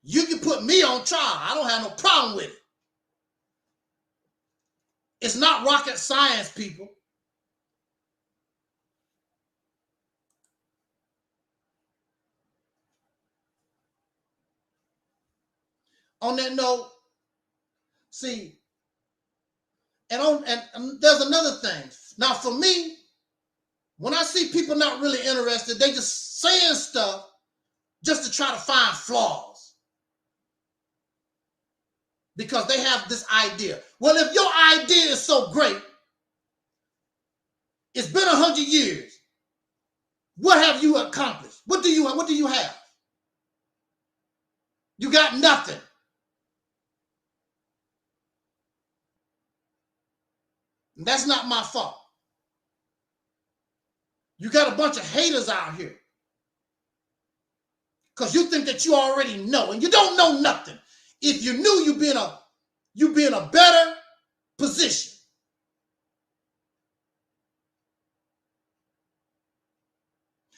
You can put me on trial. I don't have no problem with it. It's not rocket science, people. On that note, see, and there's another thing. Now, for me, when I see people not really interested, they just saying stuff just to try to find flaws. Because they have this idea. Well, if your idea is so great, it's been 100 years. What have you accomplished? What do you have? You got nothing. And that's not my fault. You got a bunch of haters out here because you think that you already know, and you don't know nothing. If you knew, you'd be in a better position.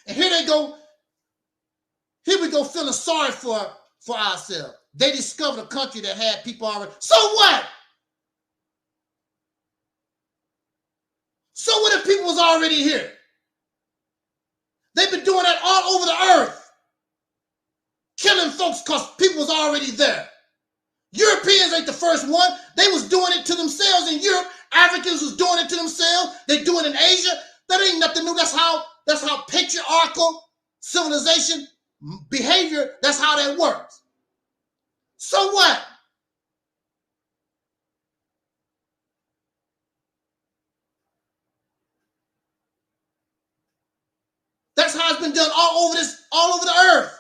And here they go. Here we go, feeling sorry for ourselves. They discovered a country that had people already. So what? So what if people was already here? They've been doing that all over the earth. Killing folks because people was already there. Europeans ain't the first one. They was doing it to themselves in Europe. Africans was doing it to themselves. They do it in Asia. That ain't nothing new. That's how patriarchal civilization behavior, that's how that works. So what? That's how it's been done all over the earth.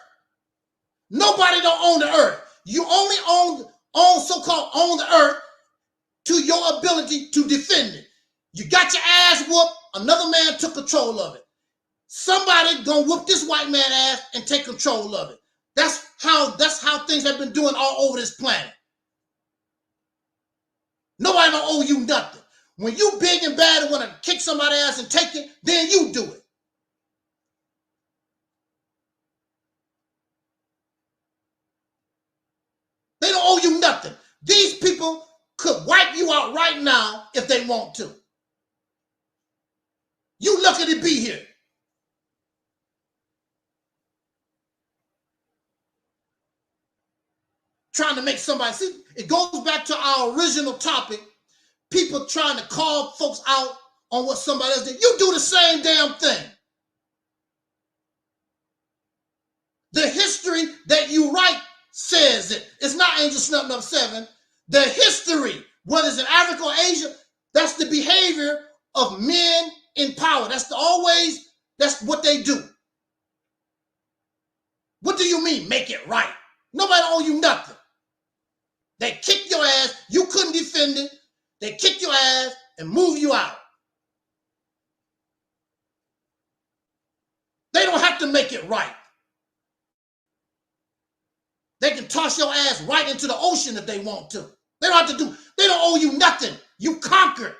Nobody don't own the earth. You only own so-called own the earth to your ability to defend it. You got your ass whooped, another man took control of it. Somebody gonna whoop this white man ass and take control of it. That's how things have been doing all over this planet. Nobody don't owe you nothing. When you big and bad and want to kick somebody's ass and take it, then you do it. They don't owe you nothing. These people could wipe you out right now if they want to. You lucky to be here. Trying to make somebody see. It goes back to our original topic. People trying to call folks out on what somebody else did. You do the same damn thing. The history that you write says it. It's not Angel Snubbing Up 7. The history, whether it's in Africa or Asia, that's the behavior of men in power. That's what they do. What do you mean, make it right? Nobody owe you nothing. They kick your ass, you couldn't defend it. They kick your ass and move you out. They don't have to make it right. They can toss your ass right into the ocean if they want to. They don't have to do, they don't owe you nothing. You conquered.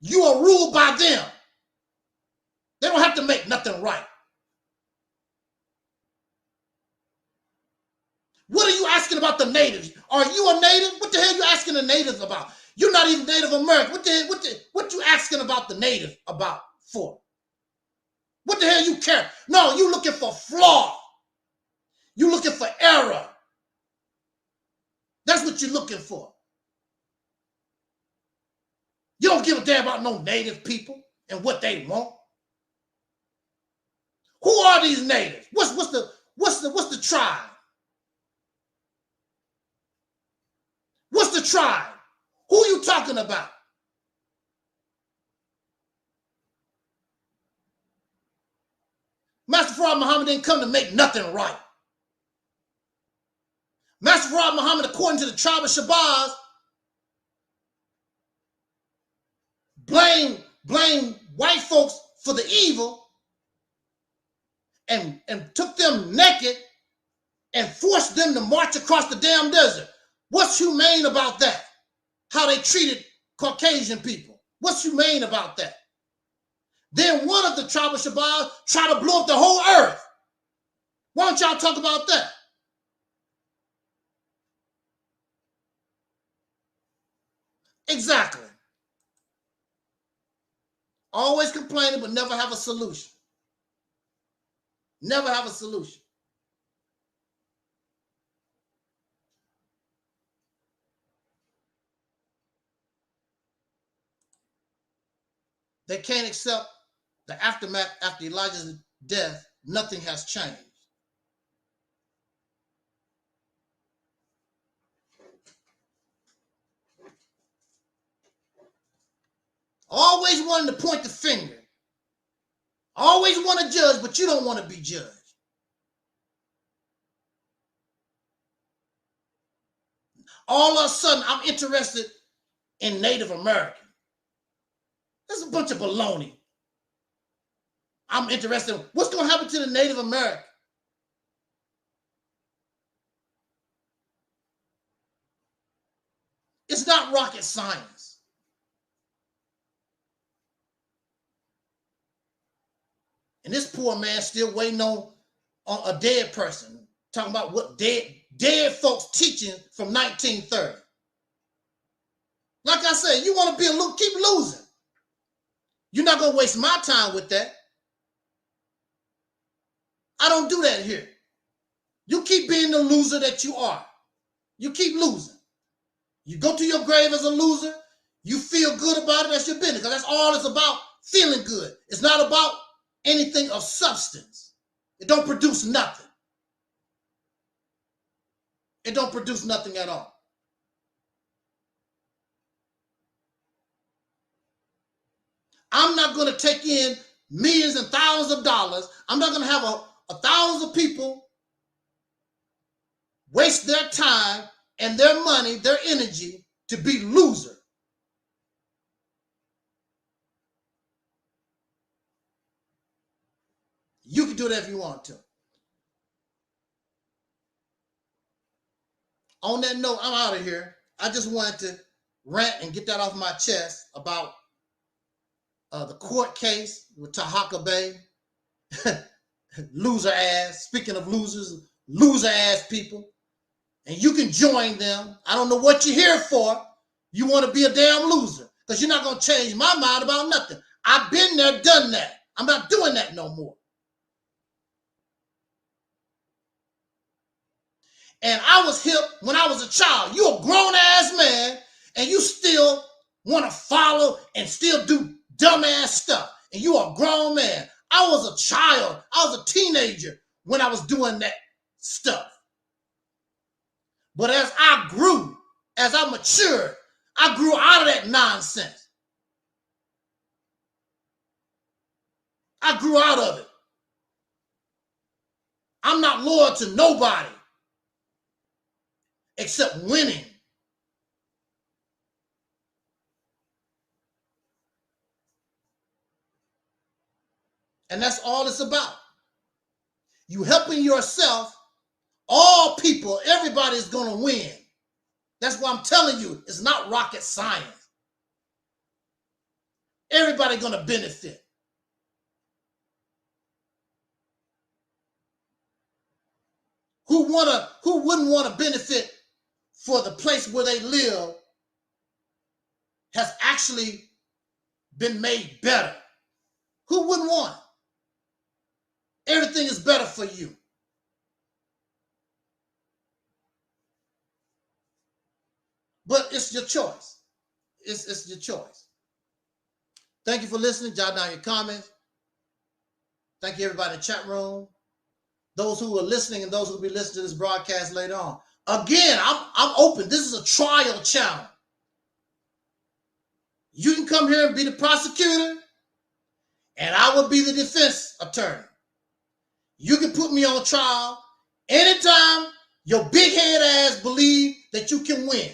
You are ruled by them. They don't have to make nothing right. What are you asking about the natives? Are you a native? What the hell are you asking the natives about? You're not even Native American. What you asking about the native about for? What the hell you care? No, you looking for flaw. You looking for error. That's what you're looking for. You don't give a damn about no native people and what they want. Who are these natives? What's the tribe? What's the tribe? Who are you talking about? Master Farad Muhammad didn't come to make nothing right. Master Farad Muhammad, according to the tribe of Shabazz, blame white folks for the evil and took them naked and forced them to march across the damn desert. What's humane about that? How they treated Caucasian people. What's humane about that? Then one of the tribe of Shabazz tried to blow up the whole earth. Why don't y'all talk about that? Exactly. Always complaining, but never have a solution. Never have a solution. They can't accept the aftermath after Elijah's death. Nothing has changed. Always wanting to point the finger. Always want to judge, but you don't want to be judged. All of a sudden, I'm interested in Native American. That's a bunch of baloney. I'm interested in what's going to happen to the Native American. It's not rocket science. And this poor man still waiting on a dead person, talking about what dead folks teaching from 1930. Like I said, you want to be keep losing. You're not going to waste my time with that. I don't do that here. You keep being the loser that you are. You keep losing. You go to your grave as a loser. You feel good about it. That's your business. Because that's all it's about, feeling good. It's not about anything of substance. It don't produce nothing. It don't produce nothing at all. I'm not going to take in millions and thousands of dollars. I'm not going to have a thousand people waste their time and their money, their energy to be loser. You can do that if you want to. On that note, I'm out of here. I just wanted to rant and get that off my chest about the court case with Taharka. Loser ass. Speaking of losers, loser ass people. And you can join them. I don't know what you're here for. You want to be a damn loser because you're not going to change my mind about nothing. I've been there, done that. I'm not doing that no more. And I was hip when I was a child. You a grown-ass man, and you still want to follow and still do dumbass stuff. And you a grown man. I was a child. I was a teenager when I was doing that stuff. But as I grew, as I matured, I grew out of that nonsense. I grew out of it. I'm not loyal to nobody except winning. And that's all it's about. You helping yourself, all people, everybody's going to win. That's why I'm telling you, it's not rocket science. Everybody's going to benefit. Who wouldn't want to benefit for the place where they live has actually been made better? Who wouldn't want it? Everything is better for you. But it's your choice. It's your choice. Thank you for listening. Jot down your comments. Thank you, everybody in the chat room. Those who are listening and those who will be listening to this broadcast later on. Again, I'm open. This is a trial channel. You can come here and be the prosecutor, and I will be the defense attorney. You can put me on trial anytime your big head ass believe that you can win.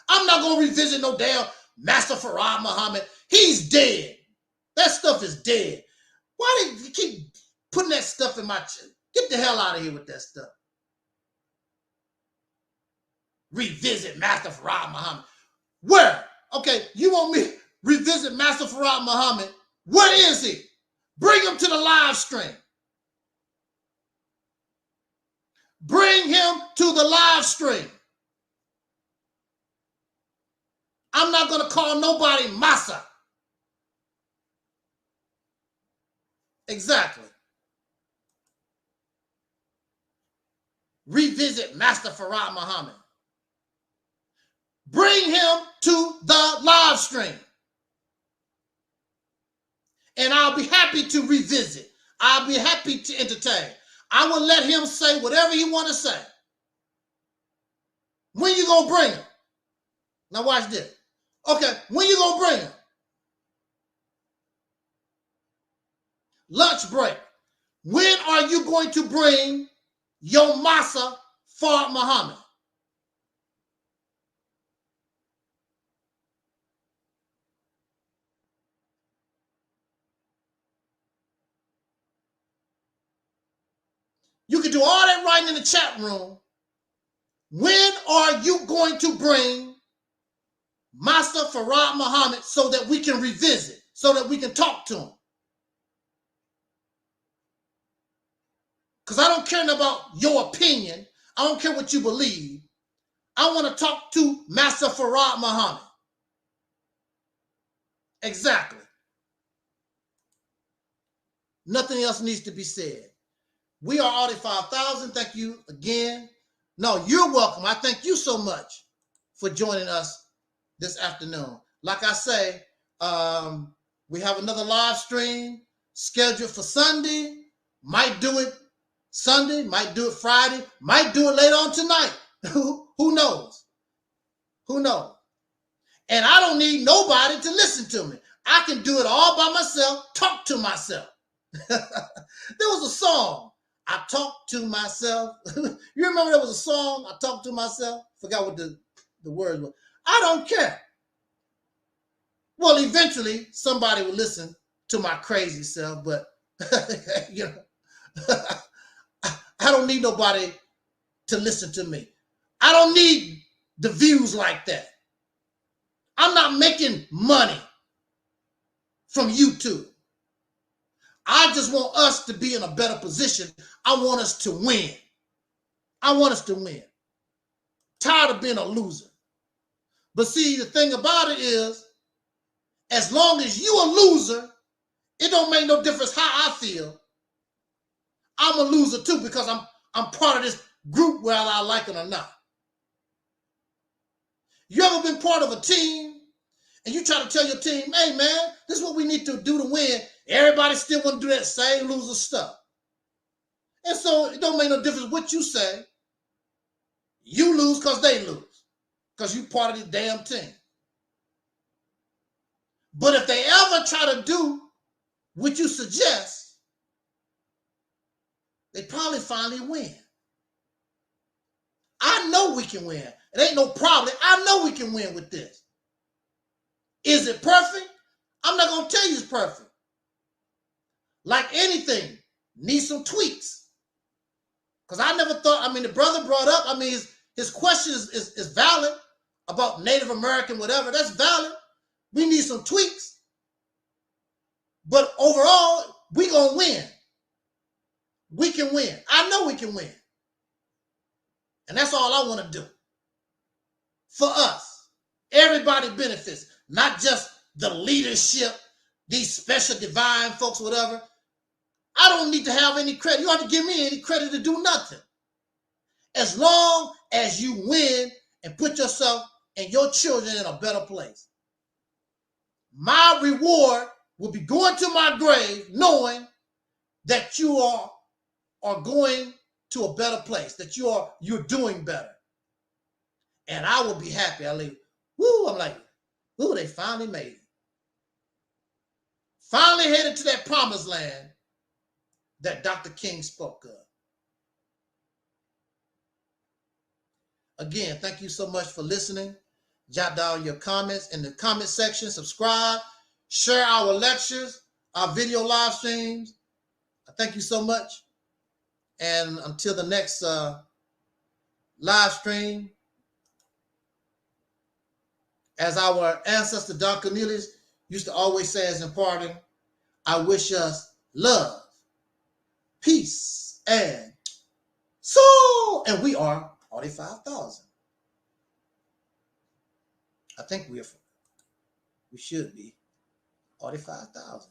I'm not going to revisit no damn Master Farad Muhammad. He's dead. That stuff is dead. Why do you keep putting that stuff in my chest? Get the hell out of here with that stuff. Revisit Master Farad Muhammad. Where? Okay, you want me to revisit Master Farad Muhammad? Where is he? Bring him to the live stream. Bring him to the live stream. I'm not going to call nobody Massa. Exactly. Revisit Master Farad Muhammad. Bring him to the live stream. And I'll be happy to revisit. I'll be happy to entertain. I will let him say whatever he want to say. When you going to bring him? Now watch this. Okay, when you going to bring him? Lunch break. When are you going to bring your Massa Farad Muhammad? You can do all that writing in the chat room. When are you going to bring Master Farad Muhammad so that we can revisit, so that we can talk to him? Because I don't care about your opinion. I don't care what you believe. I want to talk to Master Farad Muhammad. Exactly. Nothing else needs to be said. We are already 5,000. Thank you again. No, you're welcome. I thank you so much for joining us this afternoon. Like I say, We have another live stream scheduled for Sunday. Might do it Sunday, might do it Friday, might do it later on tonight. Who knows? Who knows? And I don't need nobody to listen to me. I can do it all by myself, talk to myself. There was a song, I Talk to Myself. You remember there was a song, I Talk to Myself? Forgot what the words were. I don't care. Well, eventually somebody will listen to my crazy self, but you know, I don't need nobody to listen to me. I don't need the views like that. I'm not making money from YouTube. I just want us to be in a better position. I want us to win. I want us to win. Tired of being a loser. But see, the thing about it is, as long as you a loser, it don't make no difference how I feel. I'm a loser too because I'm part of this group whether I like it or not. You ever been part of a team and you try to tell your team, hey man, this is what we need to do to win. Everybody still want to do that same loser stuff. And so it don't make no difference what you say. You lose because they lose. Because you part of this damn team. But if they ever try to do what you suggest, they probably finally win. I know we can win. It ain't no problem. I know we can win with this. Is it perfect? I'm not going to tell you it's perfect. Like anything, needs some tweaks. Because I never thought, I mean, the brother brought up, I mean, his question is valid about Native American, whatever. That's valid. We need some tweaks. But overall, we going to win. We can win. I know we can win. And that's all I want to do. For us. Everybody benefits. Not just the leadership, these special divine folks, whatever. I don't need to have any credit. You don't have to give me any credit to do nothing. As long as you win and put yourself and your children in a better place. My reward will be going to my grave knowing that you are going to a better place, that you're doing better. And I will be happy. I'm like, woo, they finally made it. Finally headed to that promised land that Dr. King spoke of. Again, thank you so much for listening. Jot down your comments in the comment section. Subscribe. Share our lectures, our video live streams. Thank you so much. And until the next live stream, as our ancestor Don Cornelius used to always say as in parting, I wish us love, peace, and soul. And we are 45,000. I think we should be 45,000.